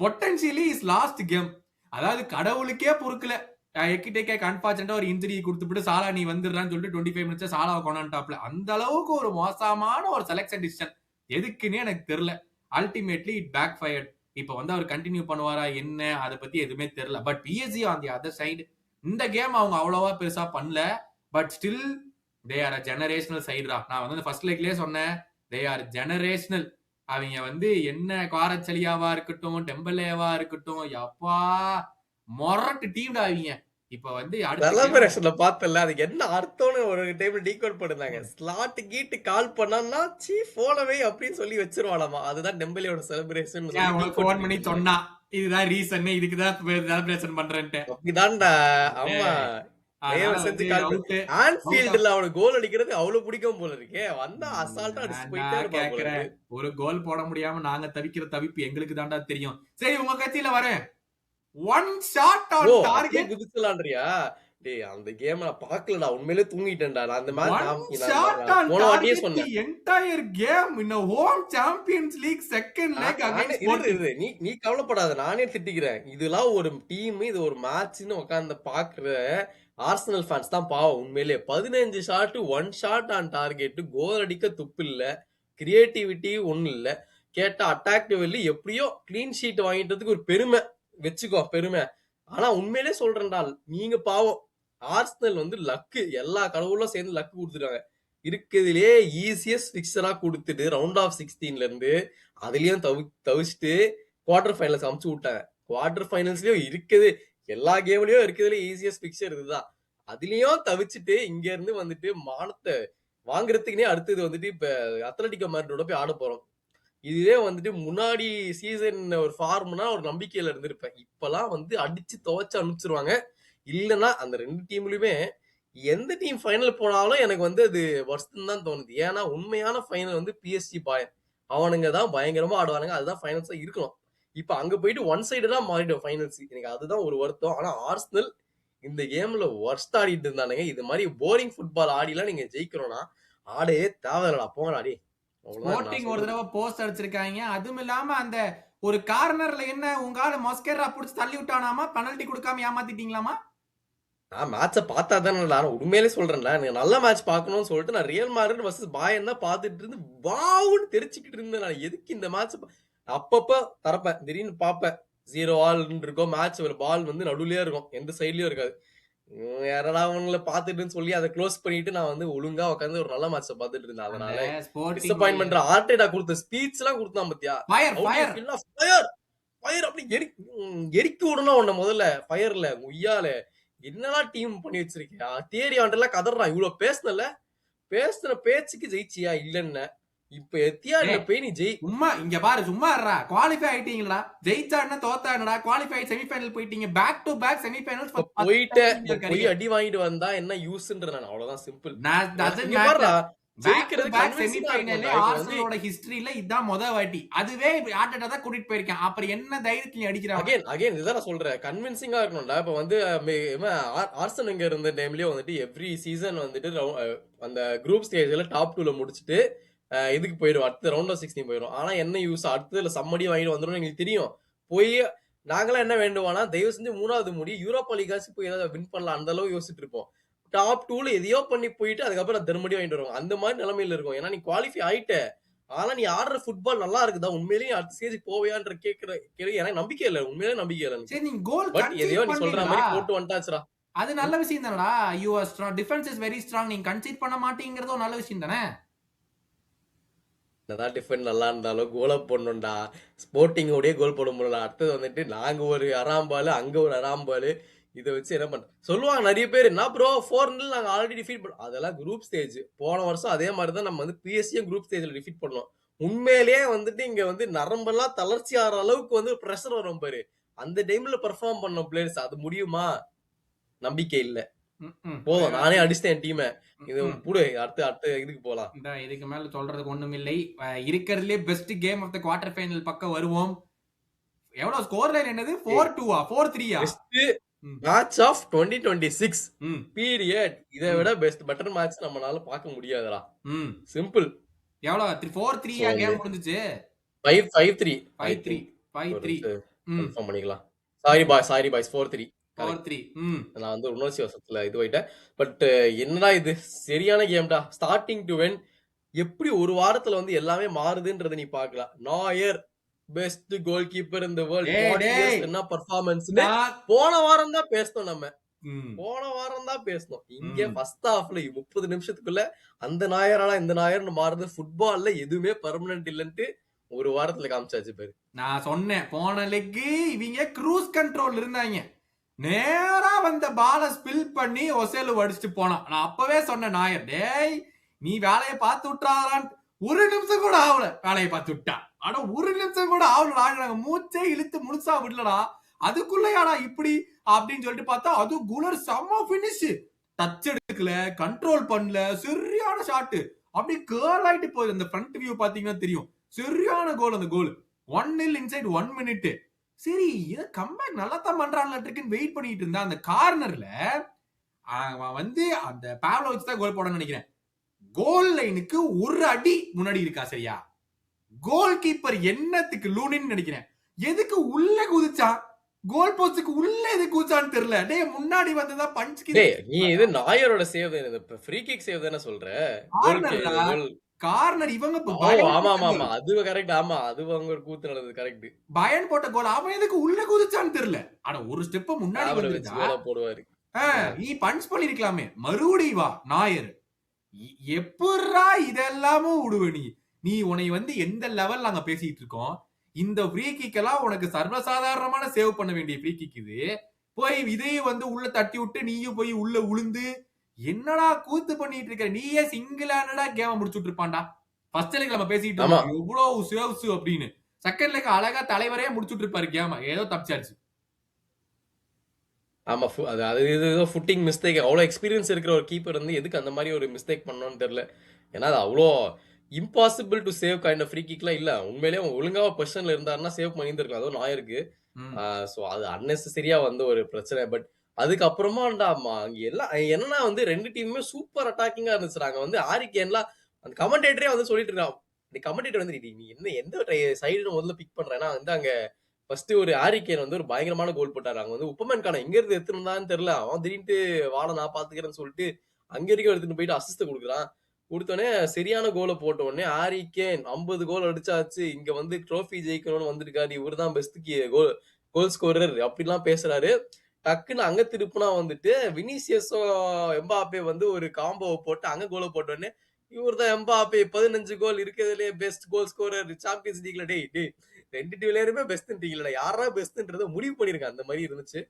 Potentially is last game. அதாவது கடவுளுக்கே பொறுக்கல. எக்கிட்டிகே அன்பார்ச்சுனேட்டா ஒரு இன்ஜுரி கொடுத்துட்டு சாலா நீ வந்துடுறான்னு சொல்லிட்டு 25 மினிட்ஸ் சாலாவை கொண்டாண்டாப்ல. அந்த அளவுக்கு ஒரு மோசமான ஒரு செலக்ஷன் டிசிஷன். எதுக்குன்னு எனக்கு தெரியல. Ultimately it backfired. இப்ப வந்து அவர் கண்டினியூ பண்ணுவாரா என்ன, அதை பத்தி எதுவுமே தெரியல. But PSG on the other side இந்த கேம் அவங்க அவ்வளவா பெருசா பண்ணல. But still they are a generational சைடுடா. நான் வந்து ஃபர்ஸ்ட் லெக்லயே சொன்னேன், தே ஆர் ஜெனரேஷனல். அவங்க வந்து என்ன குவாரச்சலியாவா இருக்கட்டும், டெம்பலேவா இருக்கட்டும், எப்பா மொரட்டு டீம்டா அவங்க. இப்ப வந்து செலிப்ரேஷன்ல பார்த்தல அதுக்கு என்ன அர்த்தம்னு ஒரு டைம்ல டீகோட் பண்ணுவாங்க. ஸ்லாட் கீட் கால் பண்ணான்னா சீ போனவே அப்படின்னு சொல்லி வச்சிருவானாமா. அதுதான் டெம்பலேயோட செலிப்ரேஷன். ஃபோன் பண்ணி சொன்னா இதுதான் ரீசன், இதுக்கு தான் செலிப்ரேஷன் பண்றேன்ட்டு. அப்படிதான்டா. ஆமா தயவு செஞ்சு கால் பண்ணு. ஆன்ஃபீல்டுல அவனுக்கு கோல் அடிக்கிறது அவ்வளவு பிடிக்கும் போல இருக்கே. வந்தா அசால்ட்டா அடிச்சு போயிட்டே இருப்பான் போல இருக்கு. ஒரு கோல் போட முடியாம நாங்க தவிக்கிற தவிப்பு எங்களுக்கு தாண்டா தெரியும். சரி உங்க கட்சியில வரேன். ஒன் ஷாட் ஆன் டார்கெட் குதிச்சலான்றியா? டேய் அந்த கேம் நான் பார்க்கலடா, உண்மையிலேயே தூங்கிட்டேன்டா. நான் அந்த One shot மேட்ச் on போன வாட்டியே target சொன்னேன். the entire game in a home Champions League second leg against Sporting. நீ கவலைப்படாத, நானே திட்டிக்கிறேன். இதெல்லாம் ஒரு டீம், இது ஒரு மேட்ச்னு உட்கார்ந்து பாக்குற ஆர்சனல் ஃபேன்ஸ் தான் பாவம். உண்மையிலேயே 15 ஷாட், 1 ஷாட் ஆன் டார்கெட், கோல் அடிக்க துப்பு இல்ல, கிரியேட்டிவிட்டி ஒண்ணு இல்ல. கேட்டா அட்டாக்டிவ்லி எப்படியோ கிளீன் ஷீட் வாங்கிட்டதுக்கு ஒரு பெருமை வச்சுக்கோ, பெருமை. ஆனா உண்மையிலே சொல்றேன்டா, நீங்க பாவம். ஆர்சனல் வந்து லக்கு, எல்லா கடவுளும் சேர்ந்து லக்கு கொடுத்துட்டாங்க. இருக்கிறதுலே ஈஸியஸ்ட் பிக்சரா கொடுத்துட்டு ரவுண்ட் ஆஃப் 16ல இருந்து அதுலயும் தவிச்சிட்டு குவார்டர் ஃபைனல்ஸ் அமுச்சு விட்டாங்க. குவார்டர் ஃபைனல்ஸ்லயும் இருக்குது, எல்லா கேம்லயும் இருக்கிறதுல ஈஸியஸ்ட் பிக்சர் இதுதான். அதுலயும் தவிச்சிட்டு இங்க இருந்து வந்துட்டு மானத்தை வாங்குறதுக்குனே அடுத்தது வந்துட்டு இப்ப அத்லட்டிகோ மேட்ரிடோட போய் ஆட போறோம். இதுவே வந்துட்டு முன்னாடி சீசன் ஒரு ஃபார்ம்னா ஒரு நம்பிக்கையில இருந்திருப்பேன். இப்பெல்லாம் வந்து அடிச்சு துவைச்சு அனுப்பிச்சிருவாங்க. இல்லைன்னா அந்த 2 டீம்லயுமே எந்த டீம் ஃபைனல் போனாலும் எனக்கு வந்து அது வருஷம் தான் தோணுது. ஏன்னா உண்மையான ஃபைனல் வந்து PSG பாயன், அவனுங்க தான் பயங்கரமா ஆடுவானுங்க. அதுதான் ஃபைனல்ஸா இருக்கணும். இப்ப அங்க போயிட்டு ஒன் சைடு தான் மாறிடும் ஃபைனல்ஸ். எனக்கு அதுதான் ஒரு வருத்தம். ஆனா ஆர்சனல் இந்த கேம்ல ஒர்ஸ்ட் ஆடிட்டு இருந்தானுங்க. இது மாதிரி போரிங் ஃபுட்பால் ஆடிலாம் நீங்க ஜெயிக்கணும்னா ஆடையே தேவையில்லடா, போங்கடா டே. ஸ்போர்ட்டிங் ஒரு தடவை போஸ்ட் அடிச்சிருக்காங்க. அதுவும் இல்லாம அந்த ஒரு கார்னர்ல என்ன உங்க ஆளு மஸ்கெரா புடிச்சு தள்ளி விட்டானாமா, பெனல்டி கொடுக்காம ஏமாத்திட்டீங்களாமா? நான் மேட்சை பார்த்தா தானே, நான் உண்மையிலே சொல்றேன்ல, எனக்கு நல்ல மேட்ச் பார்க்கணும்னு சொல்லிட்டு நான் ரியல் மாட்ரிட் வர்சஸ் பாயர்ன் தான் பார்த்துட்டு இருந்து வாவுன்னு தெரிச்சுக்கிட்டு இருந்தேன். நான் எதுக்கு இந்த மேட்ச் அப்பப்ப தரப்பேன், திடீர்னு பார்ப்பேன். 0-all இருக்கும் மேட்ச், ஒரு பால் வந்து நடுவுலயே இருக்கும், எந்த சைட்லயும் இருக்காது. யாரடா அவங்கள பாத்துட்டுன்னு சொல்லி அதை க்ளோஸ் பண்ணிட்டு நான் வந்து ஒழுங்கா உட்காந்து ஒரு நல்ல மேட்ச பாத்துட்டு இருந்தேன். அதனால டிசப்பாயின்மெண்ட். ஆர்டேட்டா கொடுத்த ஸ்பீச் எல்லாம் கொடுத்தான் பத்தியா, ஃபயர் அப்படி எரிக்கி விடணும் உன்ன முதல்ல ஃபயர்ல உய்யால. என்னடா டீம் பண்ணி வச்சிருக்கியா? தேரி ஆண்டெல்லாம் கதறான். இவ்வளவு பேசுன பேச்சுக்கு ஜெயிச்சியா இல்லன்னு இப்ப எத்தியாடுல போய் நீ சும்மா இங்க பாரு, சும்மா இருடா. குவாலிஃபை ஆயிட்டீங்களா? ஜெயிச்சா என்ன தோத்தா என்னடா? குவாலிஃபை செமிஃபைனல் போயிட்டீங்க, பேக் டு பேக் செமிஃபைனல்ஸ் போய் அடி வாங்கிட்டு வந்தா என்ன யூஸ்ன்ற நான் அவ்வளவுதான் சிம்பிள். ஹிஸ்டரியில இதான் முத வாட்டி. அதுவே ஆர்டேட்டா தான் கூட்டிட்டு போயிருக்கேன். அப்புறம் என்ன தைரியத்துல அடிக்கிறாங்க? அகைன் இதான் நான் சொல்றேன், கன்வின்சிங்கா இருக்கணும்டா. இப்ப வந்து ஆர்சனல் இங்க இருந்த டைம்லயே வந்துட்டு எவ்ரி சீசன் வந்துட்டு அந்த குரூப் ஸ்டேஜ்ல டாப் 2ல முடிச்சுட்டு இதுக்கு போயிடும், அடுத்த ரவுண்ட் ஆஃப் 16 போயிடும். ஆனா என்ன யூஸ், அடுத்ததுல சம்மடி வாங்கிட்டு வந்துடும் எங்களுக்கு தெரியும். போய் நாங்களாம் என்ன வேண்டுவானா, தயவு செஞ்சு 3வது முடி யூரோப்பா லீகாச்சு போய் ஏதாவது வின் பண்ணலாம், அந்த அளவு யோசிச்சுட்டு இருப்போம். டாப் 2ல எதையோ பண்ணி போயிட்டு அதுக்கப்புறம் தர்மடி வாங்கிட்டு வருவாங்க. அந்த மாதிரி நிலைமையில இருக்கும். ஏன்னா நீ குவாலிஃபை ஆயிட்ட, ஆனா நீ ஆடுற ஃபுட்பால் நல்லா இருக்குதா, உண்மையிலேயே அடுத்த ஸ்டேஜ் போவையான்ற கேக்குற கேள்வி எனக்கு நம்பிக்கை இல்ல, உண்மையிலே நம்பிக்கை இல்ல. சரி, நீ கோல் பட் எதையோ நீ சொல்ற மாதிரி போட்டு வந்துட்டாச்சுடா, அது நல்ல விஷயம் தானடா. You are strong, defence is very strong. நீங்க கன்சீட் பண்ண மாட்டீங்கிறது ஒரு நல்ல விஷயம் தானே. என்னதான் டிஃபெண்ட் நல்லா இருந்தாலும் கோலை போடணும்டா. ஸ்போர்ட்டிங்கோடய கோல் போட முடியல. அடுத்தது வந்துட்டு நாங்க ஒரு அராம்பாலு, அங்க ஒரு அராம்பாலு, இதை வச்சு என்ன பண்ற சொல்லுவாங்க நிறைய பேர். என்ன ப்ரோ 4-0 நாங்க ஆல்ரெடி டிஃபீட் பண்ணோம். அதெல்லாம் குரூப் ஸ்டேஜ். போன வருஷம் அதே மாதிரி தான் நம்ம வந்து PSG குரூப் ஸ்டேஜ்ல டிஃபீட் பண்ணோம். உண்மையிலேயே வந்துட்டு இங்க வந்து நரம்பெல்லாம் தளர்ச்சி ஆகிற அளவுக்கு வந்து பிரஷர் வரும் பாரு. அந்த டைம்ல பெர்ஃபார்ம் பண்ண பிளேயர்ஸ், அது முடியுமா? நம்பிக்கை இல்ல. போதும், நானே அடிச்சிட்டேன் டீமை. இது புடு, அடுத்த இதுக்கு போலாம். இதுக்கு மேல சொல்றதுக்கு ஒண்ணும் இல்லை. இருக்கிறதுலே best game of the quarter final பக்கம் வருவோம். எவ்வளவு ஸ்கோர் லைன் என்னது? 4-2 4-3 பெஸ்ட் மேட்ச் ஆஃப் 2026 பீரியட். இதை விட பெட்டர் மேட்ச் நம்மளால பார்க்க முடியாதுடா. சிம்பிள். எவ்வளவு 4-3 கேம் முடிஞ்சிச்சு. 5-3 கன்ஃபார்ம் பண்ணிக்கலாம். சாரி பாய்ஸ் 4-3 நான் வந்து உணர்ச்சி வசத்துல இது போயிட்டேன். பட் என்னடா இது சரியான கேம்டா. ஸ்டார்டிங் டு வென் எப்படி ஒரு வாரத்துல வந்து எல்லாமே மாறுதுன்றத நீ பாக்கலாம். நாயர் பெஸ்ட் கோல் கீப்பர் இந்த வேர்ல்ட், என்ன பெர்ஃபார்மன்ஸ் போன வாரம் தான் பேசணும். நம்ம போன வாரம் தான் பேசணும். இங்க ஃபர்ஸ்ட் ஹாஃப்ல 30 நிமிஷத்துக்குள்ள அந்த நாயரால இந்த நாயர்னு மாறுது. ஃபுட்பால்ல எதுவுமே பெர்மனன்ட் இல்லன்ட்டு ஒரு வாரத்துல காமிச்சாச்சு பேரு. நான் சொன்னேன் போன லெக்கு இவங்க க்ரூஸ் கண்ட்ரோல் இருந்தாங்க. நேரா வந்த பால ஸ்பில் பண்ணி ஒசேலு அடிச்சுட்டு போனான். நான் அப்பவே சொன்னேன், நாயர் டேய் நீ வேலையை பார்த்து விட்டாரான். ஒரு நிமிஷம் கூட ஆகல, வேலையை பார்த்து விட்டா. ஆனா ஒரு நிமிஷம் கூட ஆகலடா. நாங்க மூச்சே இழுத்து முழுசா விடலடா. அதுக்குள்ளயாடா இப்படி அப்படின்னு சொல்லிட்டு பார்த்தா அது குலர் செம்ம பினிஷ். டச் எடுக்கல, கண்ட்ரோல் பண்ணல, சரியான ஷாட். அப்படியே கேர்ள் ஆயிட்டு போகுது. அந்த ஃப்ரண்ட் வியூ பாத்தீங்கன்னா தெரியும். சரியான கோல் அந்த கோல். 1-0 இன்சைட் 1 மினிட். சரி இத கம்பேக் நல்லா தான் பண்றாங்கன்னு வெயிட் பண்ணிட்டு இருந்தா அந்த கார்னர்ல அவன் வந்து அந்த பாவ்லோவிச் தான் கோல் போடணும்னு நினைக்கிறேன். கோல் லைனுக்கு ஒரு அடி முன்னாடி இருக்கா சரியா? கோல் கீப்பர் என்னத்துக்கு லூனின்னு நினைக்கிறேன். எதுக்கு உள்ள குதிச்சா? கோல் போஸ்டுக்கு உள்ள எதுக்கு குதிச்சான்னு தெரியல. டேய் முன்னாடி வந்ததா பஞ்ச் டேய் நீ இது நாயரோட சேவ் தானே, இந்த ஃப்ரீ கிக் சேவ் தானே சொல்ற? கோல் கோல் கார்னர் இவங்க ஓ ஆமா ஆமா ஆமா அது கரெக்ட். ஆமா அது அவங்க ஒரு கூத்து நடந்தது கரெக்ட். பயன் போட்ட கோல் அவன் எதுக்கு உள்ள குதிச்சான்னு தெரியல. ஆனா ஒரு ஸ்டெப் முன்னாடி அவரை வச்சு வந்துட்டா கோலா போடுவாரு. நீ பஞ்ச் பண்ணிருக்கலாமே. மறுபடி வா நாயர். எப்படா இதெல்லாமும் விடுவ நீ? நீ உன்னை வந்து எந்த லெவல் நாங்க பேசிட்டு இருக்கோம். இந்த ஃப்ரீ கிக் எல்லாம் உனக்கு சர்வசாதாரணமான சேவ் பண்ண வேண்டிய ஃப்ரீ கிக் இது. போய் இதையும் வந்து உள்ள தட்டி விட்டு நீயும் போய் உள்ள உளுந்து என்னடா கூத்து பண்ணிட்டு இருக்க? நீயே சிங்கிள் ஹேண்டடா கேம முடிச்சுட்டு இருப்பான்டா. ஃபர்ஸ்ட் லெக் நம்ம பேசிட்டு இருக்கோம் எவ்வளவு சேவ்ஸ் அப்படின்னு. செகண்ட் லெக் அழகா தலைவரே முடிச்சுட்டு இருப்பாரு கேம. ஏதோ தப்பிச்சாச்சு. ஆமா அது ஏதோ ஃபுட்டிங் மிஸ்டேக். அவ்வளோ எக்ஸ்பீரியன்ஸ் இருக்கிற ஒரு கீப்பர் வந்து எதுக்கு அந்த மாதிரி ஒரு மிஸ்டேக் பண்ணணும்னு தெரியல. ஏன்னா அது அவ்வளோ impossible to save kind of free கிக்லாம் இல்ல. உண்மையிலேயே அவன் ஒழுங்காக பொசிஷன்ல இருந்தாருன்னா சேவ் பண்ணியிருந்திருக்கலாம். அதுவும் நாயருக்கு. ஸோ அது அன்னெசரியா வந்து ஒரு பிரச்சனை. பட் அதுக்கப்புறமாண்டா அங்க எல்லாம் என்னன்னா வந்து ரெண்டு டீமுமே சூப்பர் அட்டாக்கிங்கா இருந்துச்சு. நாங்க வந்து ஆரிக்கேன்லாம் அந்த கமெண்டேட்டரே வந்து சொல்லிட்டு இருக்கான். இந்த கமெண்டேட்டர் வந்து நீ எந்த சைடு முதல்ல பிக் பண்றேன்னா வந்து அங்க ஃபர்ஸ்ட் ஒரு ஆரிக்கேன் வந்து ஒரு பயங்கரமான கோல் போட்டாரு. அங்க வந்து உப்பமேன்கான எங்க இருந்து எடுத்துருந்தான்னு தெரியல. அவன் திடீர்னு வாட நான் பாத்துக்கிறேன்னு சொல்லிட்டு அங்க வரைக்கும் எடுத்துட்டு போயிட்டு அசிஸ்ட் கொடுக்குறான். கொடுத்தோடனே சரியான கோலை போட்ட உடனே ஆரிக்கேன் 50 கோல் அடிச்சாச்சு, இங்க வந்து ட்ரோஃபி ஜெயிக்கணும்னு வந்திருக்காரு, இவர் தான் பெஸ்ட் கோல் ஸ்கோரர் அப்படிலாம் பேசுறாரு. டக்குன்னு அங்க திருப்புனா வந்துட்டு வினிசியஸும் எம்பாப்பே வந்து ஒரு காம்போவை போட்டு அங்க கோலை போட்ட உடனே இவர் தான் எம்பாப்பே 15 கோல் இருக்கிறதுலே பெஸ்ட் கோல் ஸ்கோரர் சாம்பியன்ஸ் லீக்ல. டேய் ரெண்டு பிளேயருமே பெஸ்ட்ன்றீங்களா? யாரா பெஸ்ட்ன்றத முடிவு பண்ணிருக்காங்க. அந்த மாதிரி இருந்துச்சு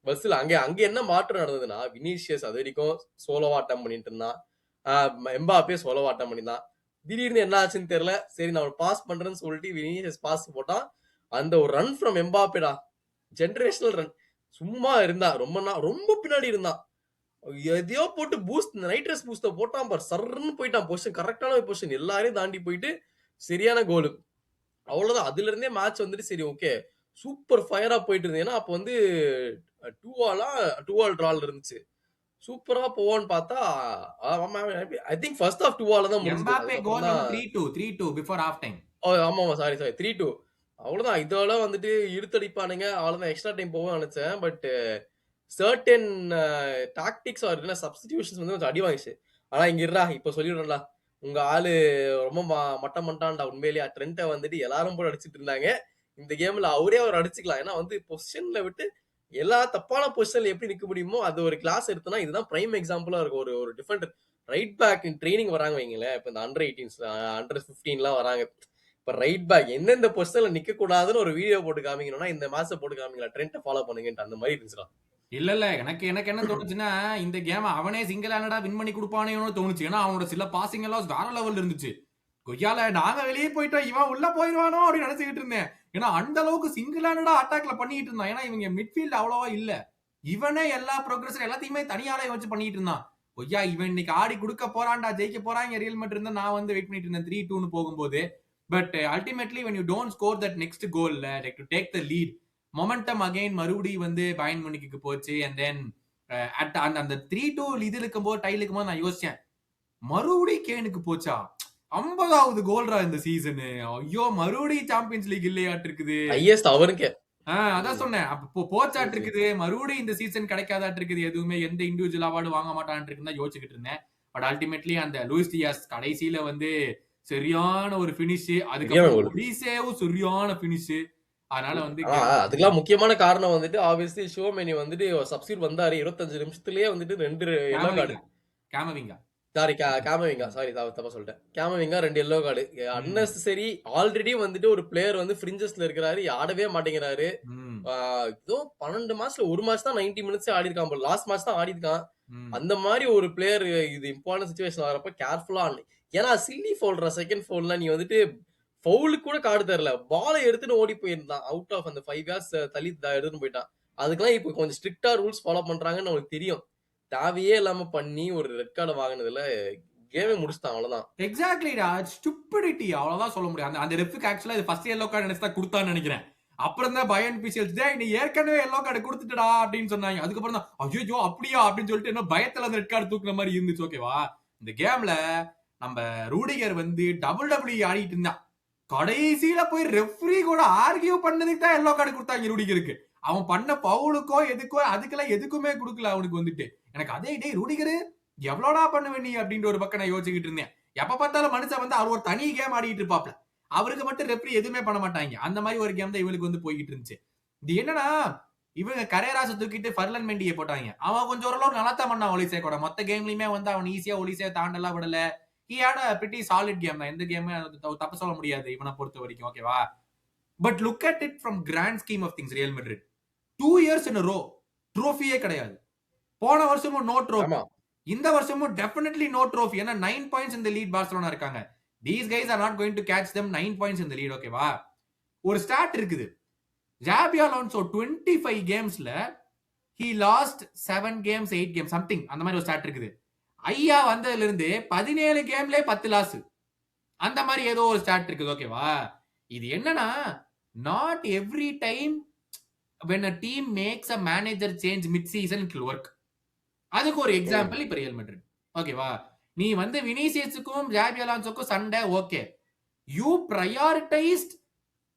பஸ்ல. அங்க என்ன மாற்றம் நடந்ததுன்னா வினிசியஸ் அது வரைக்கும் சோலோவா அட்டம் பண்ணிட்டு இருந்தான். எம்பாப்பே சோலோவா அட்டம் பண்ணிருந்தான். திடீர்னு என்ன ஆச்சுன்னு தெரியல. சரி நான் பாஸ் பண்றேன்னு சொல்லிட்டு வினிசியஸ் பாஸ் போட்டான். அந்த ஒரு ரன் ஃப்ரம் எம்பாப்பேடா, ஜெனரேஷனல் ரன். சும்மா இருந்தா ரொம்ப பின்னாடி இருந்தான். எதையோ போட்டு பூஸ்ட் நைட் ரேஸ் பூஸ்ட போட்டான் பார். சர்ன்னு போயிட்டான். பொசிஷன் கரெக்டான பொசிஷன் எல்லாரையும் தாண்டி போயிட்டு சரியான கோலு. அவ்வளவுதான். அதுல இருந்தே மேட்ச் வந்துட்டு சரி ஓகே சூப்பர் ஃபயரா போயிட்டு இருந்தது. ஏன்னா அப்ப வந்து 2-2 டிரால இருந்துச்சு. சூப்பரா போவான்னு பார்த்தா ஐ திங்க் ஃபர்ஸ்ட் ஆஃப் 2-2 தான் எம்பாப்பே கோல் முடிஞ்சது. 3-2 பிஃபோர் ஹாஃப் டைம். ஆமா சாரி 3-2. அவ்வளவுதான். இதோட வந்துட்டு இழுத்தடிப்பானுங்க. அவ்வளவுதான். எக்ஸ்ட்ரா டைம் போகும் நினைச்சேன். But certain tactics or substitutions வந்து கொஞ்சம் அடி வாங்கிச்சு. ஆனா இங்க இருடா இப்ப சொல்லிடுறா உங்க ஆளு ரொம்ப மட்டம் மட்டான்டா. உண்மையிலேயே ட்ரெண்ட்டை வந்துட்டு எல்லாரும் போல அடிச்சிட்டு இருந்தாங்க. இந்த கேம்ல அவரே அவர் அடிச்சுக்கலாம். ஏன்னா வந்து பொசிஷன்ல விட்டு எல்லா தப்பான பொசிஷன்ல எப்படி நிக்க முடியுமோ அது ஒரு கிளாஸ் எடுத்தனா இதுதான் பிரைம் எக்ஸாம்பிளா இருக்கும். ஒரு டிஃபரெண்ட் ரைட் பேக் ட்ரைனிங் வராங்க வைங்களேன். இப்ப இந்த அண்டர் 18 அண்டர் 15 வராங்க. இப்ப ரைட் பேக் எந்தெந்த பொசிஷன்ல நிக்க கூடாதுன்னு ஒரு வீடியோ போட்டு காமிக்கணும்னா இந்த மேட்சை போட்டு காமிங்களா, ட்ரெண்ட்டை ஃபாலோ பண்ணுங்கன்ட்டு அந்த மாதிரி இருந்துச்சுடா. இல்ல எனக்கு என்ன தோணுச்சுன்னா இந்த கேம் அவனே சிங்கிள் ஹேண்டடா வின் பண்ணி கொடுப்பானேன்னு தோணுச்சு. ஏன்னா அவனோட சில பாசிங் எல்லாம் வேற லெவல் இருந்துச்சு. கொய்யால நாங்க வெளியே போயிட்டோம் இவன் உள்ள போயிருவானோ அப்படின்னு நினைச்சுக்கிட்டு இருந்தேன். ஏன்னா அந்த அளவுக்கு சிங்கிள் ஹேண்டடா அட்டாக்ல பண்ணிட்டு இருந்தான். ஏன்னா இவங்க மிட்ஃபீல்ட் அவ்வளவா இல்ல. இவனே எல்லா ப்ரோக்ரஸ் எல்லாத்தையுமே தனியாலே வச்சு பண்ணிட்டு இருந்தான். கொய்யா இவன் இன்னைக்கு ஆடி கொடுக்க போறான்டா, ஜெயிக்க போறாங்க ரியல் மேட்ரிட் இருந்தா நான் வந்து வெயிட் பண்ணிட்டு இருந்தேன் 3-2 போகும்போது. But ultimately when you don't score that next goal like to take the lead, momentum again மறுபடி வந்து பயன் மணிக்கு போச்சு. அண்ட் தென் அந்த 3-2 இது இருக்கும்போது டை இருக்கும்போது நான் யோசிச்சேன் மறுபடி கேனுக்கு போச்சா 50வது கோல்ரா இந்த சீசனு. ஐயோ மறுபடி சாம்பியன்ஸ் லீக் இல்லையாட்டு இருக்குது. ஹையஸ்ட் அவருக்கு. அதான் சொன்னேன். அப்போ போச்சாட்டு இருக்குது. மறுபடியும் இந்த சீசன் கிடைக்காதாட்டு இருக்குது. எதுவுமே எந்த இண்டிவிஜுவல் அவார்டு வாங்க மாட்டான்னு இருக்குன்னு யோசிச்சுக்கிட்டு இருந்தேன். பட் அல்டிமேட்லி அந்த லூயிஸ் டியாஸ் கடைசியில வந்து சரியான ஒரு பினிஷ். அதுக்கப்புறம் சரியான பினிஷ். அதனால வந்து அதுக்கெல்லாம் முக்கியமான காரணம் வந்துட்டு ஆப்வியஸ்லி ஷோமேனி வந்துட்டு சப்ஸ்டிட்யூட் வந்தாரு 25 நிமிஷத்துலயே வந்துட்டு 2 எல்லோ கார்டு. கேமவிங்கா சாரி கேமவிங்கா சாரி தப்பா சொல்லிட்டேன். கேமவிங்கா 2 எல்லோ கார்டு. அன்னெசரி ஆல்ரெடி வந்துட்டு ஒரு பிளேயர் வந்து ஃப்ரிஞ்சஸ்ல இருக்கிறாரு, ஆடவே மாட்டேங்கிறாரு. ஏதோ 12 மேட்ச்ல ஒரு மேட்ச் தான் 90 மினிட்ஸ் ஆடி இருக்கான். லாஸ்ட் மேட்ச் தான் ஆடி இருக்கான். அந்த மாதிரி ஒரு பிளேயர் இது இம்பார்ட்டன்ட் சிச்சுவேஷன் ஆகிறப்ப கேர்ஃபுல்லா. ஏன்னா சில்லி ஃபவுல்ரா செகண்ட் ஃபவுல்ல நீ வந்துட்டு ஃபவுலுக்கு கூட கார்டு தரல, பாலை எடுத்துட்டு ஓடி போயிருந்தான். அவுட் ஆஃப் அந்த 5 yards தள்ளி எடுத்துட்டு போயிட்டான். அதுக்கெல்லாம் இப்போ கொஞ்சம் ஸ்ட்ரிக்டா ரூல்ஸ் ஃபாலோ பண்றாங்கன்னு உங்களுக்கு தெரியும். தேவையே இல்லாம பண்ணி ஒரு ரெட் கார்டு வாங்கினதுல கேமே முடிச்சுட்டான், அவ்வளவுதான். எக்ஸாக்ட்லிடா, ஸ்டூபிடிட்டி, அவ்வளவுதான் சொல்ல முடியும். அந்த ரெஃப்க்கு ஆக்சுவலா இது ஃபர்ஸ்ட் எல்லோ கார்டு நினைச்சு தான் கொடுத்தான்னு நினைக்கிறேன். அப்புறம் தான் பயன் பிசிஎல்ஸ் டே நீ ஏற்கனவே எல்லோ கார்டு கொடுத்துட்டடா அப்படின்னு சொன்னாங்க. அதுக்கப்புறம் தான் ஐயோ அப்படியா அப்படின்னு சொல்லிட்டு என்ன பயத்துல அந்த ரெட் கார்டு தூக்குற மாதிரி இருந்துச்சு. ஓகேவா, இந்த கேம்ல நம்ம ரூடிகர் வந்து டபிள்யூ ஆடிட்டு இருந்தான். கடைசியில போய் ரெஃப்ரி கூட ஆர்கியூ பண்ணதுக்கு தான் எல்லோ கார்டு கொடுத்தாங்க ரூடிகருக்கு. அவன் பண்ண பவுலுக்கோ எதுக்கோ அதுக்கெல்லாம் எதுக்குமே கொடுக்கல அவனுக்கு வந்துட்டு. எனக்கு அதே டே ரூடிகரு எவ்வளோடா பண்ணுவ நீ அப்படின்ற ஒரு பக்கம் நான் யோசிச்சுக்கிட்டு இருந்தேன். எப்ப பார்த்தாலும் மனுஷன் வந்து அவர் ஒரு தனி கேம் ஆடிட்டு இருப்பாப்ல, அவருக்கு மட்டும் ரெஃப்ரி எதுவுமே பண்ண மாட்டாங்க. அந்த மாதிரி ஒரு கேம் தான் இவனுக்கு வந்து போய்கிட்டு இருந்துச்சு. இது என்னன்னா இவங்க கரேராச தூக்கிட்டு ஃபர்லன் மெண்டியை போட்டாங்க. அவன் கொஞ்சம் ஓரளவுக்கு நல்லா தான் பண்ணான் ஒலிசே கூட. மொத்த கேம்லயுமே வந்து அவன் ஈஸியா ஒலிசே தாண்டலாம் விடல. He had a pretty solid game தான். எந்த கேம் தப்பு சொல்ல முடியாது இவனை பொறுத்த வரைக்கும். ஓகேவா, but look at it from grand scheme of things. Real Madrid 2 years in a row ட்ரோஃபியே கிடையாது. போன வருஷமும் நோ ட்ரோஃபி, இந்த வருஷமும் டெஃபினெட்லி நோ ட்ரோஃபி. ஏன்னா 9 points in the lead Barcelona இருக்காங்க. These guys are not going to catch them 9 points in the lead. ஓகேவா, ஒரு ஸ்டாட் இருக்குது. Joby Alonzo 25 கேம்ஸ்ல he lost 7 games 8 games something அந்த மாதிரி ஒரு ஸ்டாட் இருக்குது. ஐயா வந்ததுல இருந்து 17 கேம்ல 10 லாஸ் அந்த மாதிரி ஏதோ ஒரு ஸ்டாட் இருக்குது. ஓகேவா, இது என்னன்னா not every time when a team makes a manager change mid season it will work. அதுக்கு ஒரு எக்ஸாம்பிள் இப்ப ரியல் மெட்ரிட். ஓகேவா, நீ வந்து வினிசியஸுக்கும் ஜாபி அலான்சோக்கும் சண்டை, ஓகே, யூ பிரையாரிட்டைஸ்ட்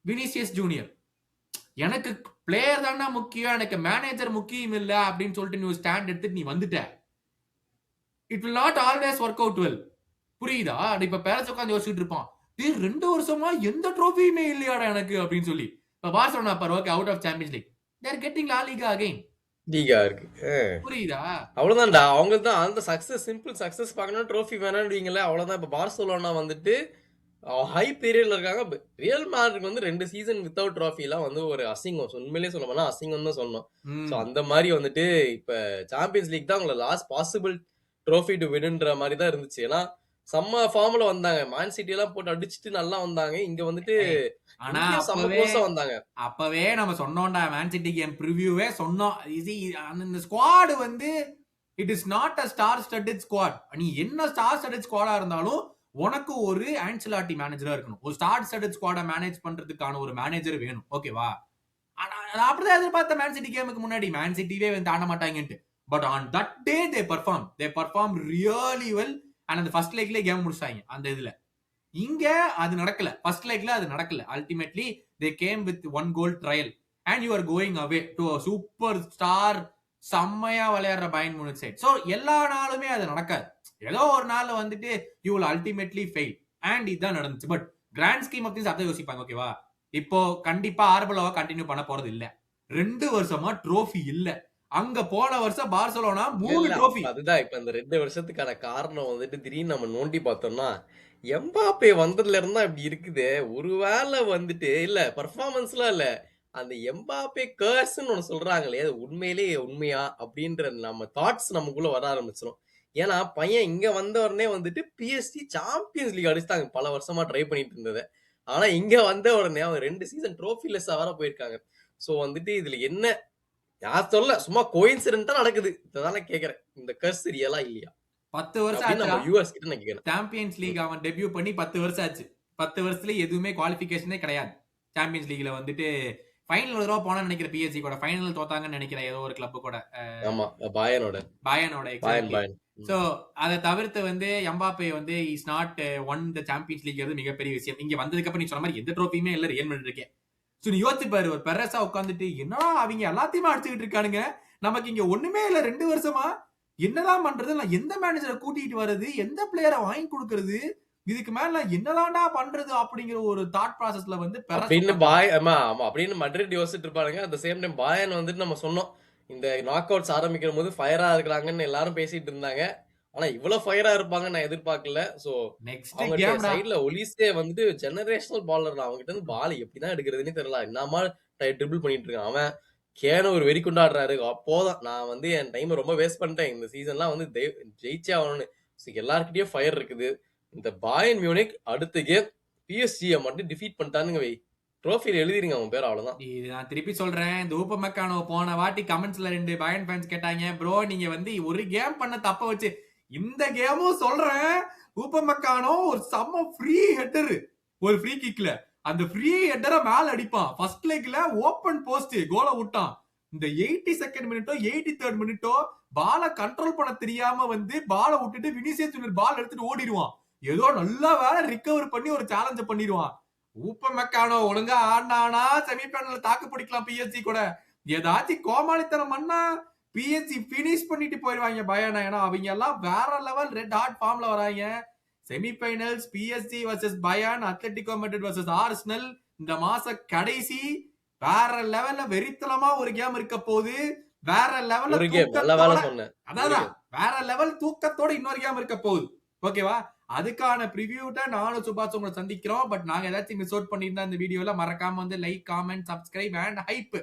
வினிசியஸ் ஜூனியர். எனக்கு பிளேயர் தானே முக்கியம், எனக்கு மேனேஜர் முக்கியம் இல்ல அப்படின்னு சொல்லிட்டு நீ ஸ்டாண்ட் எடுத்துட்டு நீ வந்துட்ட. It will not always work out well. புரியுதா? இப்ப பேரஸ் உட்காந்து யோசிச்சுட்டு இருப்பான், 2 வருஷமா எந்த ட்ரோஃபியுமே இல்லையாடா எனக்கு அப்படின்னு சொல்லி. இப்ப பார்சலோனா பாரு, okay, out of Champions League, they are getting La Liga again. Liga இருக்கு. புரியுதா? அவ்வளவுதான்டா. அவங்க தான் அந்த சக்சஸ், சிம்பிள் சக்சஸ் பார்க்கணும், ட்ரோஃபி வேணாம்னு அவ்வளவுதான். இப்ப பார்சலோனா வந்துட்டு ஹை பீரியட்ல இருக்காங்க. ரியல் மேட்ரிட் வந்து 2 சீசன் வித்தவுட் ட்ராஃபி எல்லாம் வந்து ஒரு அசிங்கம். உண்மையிலேயே சொல்ல போனா அசிங்கம் தான் சொல்லணும். சோ அந்த மாதிரி வந்துட்டு இப்ப சாம்பியன்ஸ் லீக் தான் உங்களை லாஸ்ட் பாசிபிள் ட்ரோஃபி டு வின்ன்ற மாதிரி தான் இருந்துச்சு. ஏன்னா செம்ம ஃபார்ம்ல வந்தாங்க, மேன் சிட்டி எல்லாம் போட்டு அடிச்சுட்டு நல்லா வந்தாங்க. இங்க வந்துட்டு ஆனா செம்ம க்ளோஸா வந்தாங்க. அப்பவே நம்ம சொன்னோம்டா, மேன் சிட்டி கேம் ப்ரிவியூவே சொன்னோம், இந்த ஸ்குவாட் வந்து it is not a star studded squad. நீ என்ன ஸ்டார் ஸ்டட்டட் ஸ்குவாடா இருந்தாலும் உனக்கு ஒரு ஆன்செலாட்டி மேனேஜரா இருக்கணும். ஒரு ஸ்டார் ஸ்டட்டட் ஸ்குவாடை மேனேஜ் பண்றதுக்கான ஒரு மேனேஜர் வேணும். ஓகேவா, அப்படிதான் எதிர்பார்த்த மேன் சிட்டி கேமுக்கு முன்னாடி. மேன் சிட்டிவே வந்து ஆட மாட்டாங்கன்ட்டு. But on that day they perform really well. And அந்த ஃபர்ஸ்ட் லெக்ல கேம் முடிச்சாங்க. அந்த இதுல இங்க அது நடக்கல, ஃபர்ஸ்ட் லெக்ல அது நடக்கல. Ultimately they came with 1 goal trial and you are going away to super star, செம்மையா விளையாடுற பயன் மூனிச் சைட். சோ எல்லா நாளுமே அது நடக்காது. ஏதோ ஒரு நாள் வந்துட்டு you will ultimately fail. And இதுதான் நடந்துச்சு. But grand scheme of things அதை யோசிப்பாங்க. ஓகேவா, இப்போ கண்டிப்பா ஆர்பலோவா கண்டினியூ பண்ண போறது இல்ல. 2 வருஷமா ட்ரோஃபி இல்ல. அங்க போன வருஷம் பார்சலோனா 3 ட்ரோஃபி. அதுதான் இப்ப இந்த 2 வருஷத்துக்கான காரணம் வந்துட்டு திடீர்னு நம்ம நோண்டி பார்த்தோம்னா, எம்பாப்பே வந்ததுல இருந்தா இப்படி இருக்குது. ஒருவேளை வந்துட்டு இல்ல பர்ஃபார்மன்ஸ்லாம் இல்ல, அந்த எம்பாப்பே கர்ஸ்ன்னு ஒண்ணு சொல்றாங்களே, அது உண்மையிலேயே உண்மையா அப்படின்ற நம்ம தாட்ஸ் நமக்குள்ள வர ஆரம்பிச்சிடும். ஏன்னா பையன் இங்க வந்த உடனே வந்துட்டு பிஎஸ்டி சாம்பியன்ஸ் லீக் அடிச்சுட்டாங்க, பல வருஷமா ட்ரை பண்ணிட்டு இருந்தது. ஆனா இங்க வந்த உடனே அவங்க 2 சீசன் ட்ரோஃபிலெஸ்ஸா வர போயிருக்காங்க. சோ வந்துட்டு இதுல என்ன, நான் சொல்ல சும்மா கோயின்சிடென்ட்டா நடக்குது. இதனால கேக்குறேன், இந்த கர்ஸ் ரியலா இல்லையா? 10 வருஷம் ஆச்சு நம்ம யூஎஸ் கிட்ட நான் கேக்குறேன். சாம்பியன்ஸ் லீக் அவன் டெபியூ பண்ணி 10 வருஷம் ஆச்சு. 10 வருஷத்துல எதுவுமே குவாலிஃபிகேஷனே கிடையாது. சாம்பியன்ஸ் லீக்ல வந்துட்டு ஃபைனல் ஒரு தடவை போனான்னு நினைக்கிறேன். பிஎஸ்சி கூட ஃபைனல் தோத்தாங்கன்னு நினைக்கிறேன், ஏதோ ஒரு கிளப் கூட. ஆமா, பாயனோட எக்ஸாக்ட்லி. சோ அதை தவிர்த்து வந்து எம்பாப்பே வந்து is not won the Champions League மிகப்பெரிய விஷயம். இங்க வந்ததுக்கு அப்புறம் நீ சொன்ன மாதிரி எந்த ட்ரோஃபியுமே இல்ல ரியல் மேட்ரிட் இருக்கே. சோ நீ யோசிச்சு பாரு, ஒரு பெரஸா உட்காந்துட்டு என்னடா அவங்க எல்லாத்தையுமே அடிச்சுக்கிட்டு இருக்கானுங்க, நமக்கு இங்க ஒண்ணுமே இல்ல 2 வருஷமா, என்னதான் பண்றது, நான் எந்த மேனேஜரை கூட்டிட்டு வர்றது, எந்த பிளேயரை வாங்கி கொடுக்கறது, இதுக்கு மேல என்னதான்டா பண்றது அப்படிங்கிற ஒரு தாட் ப்ராசஸ்ல வந்து அப்படின்னு மட்ரிட் யோசிச்சுட்டு இருப்பாங்க. At the same time Bayan வந்துட்டு நம்ம சொன்னோம், இந்த நாக் அவுட்ஸ் ஆரம்பிக்கிற போது ஃபயரா இருக்கிறாங்கன்னு எல்லாரும் பேசிட்டு இருந்தாங்க. ஆனா இவ்வளவு ஃபயரா இருப்பாங்க நான் எதிர்பார்க்கல. சோ அவங்க சைடுல ஒலிசே வந்துட்டு ஜெனரேஷனல் பாலர், அவங்க கிட்ட இருந்து பால் எப்படிதான் எடுக்கிறதுன்னு தெரியல. என்னமா ட்ரிபிள் பண்ணிட்டு இருக்கான் அவன். கேன ஒரு வெறி கொண்டாடுறாரு. அப்போதான் நான் வந்து என் டைம் ரொம்ப வேஸ்ட் பண்ணிட்டேன், இந்த சீசன்லாம் வந்து ஜெயிச்சே ஆகணும்னு. எல்லாருக்கிட்டயும் ஃபயர் இருக்குது. இந்த பாயன் மியூனிக் அடுத்த கேம் பிஎஸ்ஜியை மட்டும் டிஃபீட் பண்ணிட்டானுங்க வை, ட்ரோஃபில எழுதிருங்க அவன் பேர், அவ்வளவுதான். இது நான் திருப்பி சொல்றேன். இந்த ஊப்பமெக்கானோ போன வாட்டி கமெண்ட்ஸ்ல 2 பயன் ஃபேன்ஸ் கேட்டாங்க, ப்ரோ நீங்க வந்து ஒரு கேம் பண்ண தப்ப வச்சு இந்த கேமும் சொல்றேன். ஊப்பமெக்கானோ ஒரு செம்ம ஃப்ரீ ஹெட்டர், ஒரு ஃப்ரீ கிக்ல அந்த ஃப்ரீ ஹெட்டரை மேல அடிப்பான். ஃபர்ஸ்ட் லெக்ல ஓபன் போஸ்ட் கோல விட்டான். இந்த 82nd மினிட்டோ 83rd மினிட்டோ பால கண்ட்ரோல் பண்ண தெரியாம வந்து பால விட்டுட்டு வினிசியஸ் ஜூனியர் பால் எடுத்துட்டு ஓடிடுவான். ஏதோ நல்லா வேலை ரிகவர் பண்ணி ஒரு சேலஞ்ச பண்ணிடுவான். ஊப்பமெக்கானோ ஒழுங்கா ஆண்டானா செமிஃபைனல்ல தாக்கு பிடிக்கலாம் பிஎஸ்சி கூட. ஏதாச்சும் கோமாளித்தனம் பண்ணா பிஎஸ்சி பினிஷ் பண்ணிட்டு போயிடுவாங்க பயானா. ஏன்னா அவங்க எல்லாம் வேற லெவல் ரெட் ஹாட் ஃபார்ம்ல வராங்க. செமிஃபைனல்ஸ் பிஎஸ்சி வர்சஸ் பயான், அத்லெட்டிகோ மேட்ரிட் வர்சஸ் ஆர்சனல் இந்த மாச கடைசி. வேற லெவல்ல வெறித்தனமா ஒரு கேம் இருக்க போகுது. வேற லெவல்ல ஒரு கேம் நல்ல வேலை சொன்னேன். அதான் வேற லெவல் தூக்கத்தோட இன்னொரு கேம் இருக்க போகுது. ஓகேவா? அதுக்கான ப்ரிவியூட்ட நானும் சுபாஷ் உங்களை சந்திக்கிறோம். பட் நாங்க ஏதாச்சும் மிஸ் அவுட் பண்ணியிருந்தா இந்த வீடியோல மறக்காம வந்து like, comment, subscribe and hype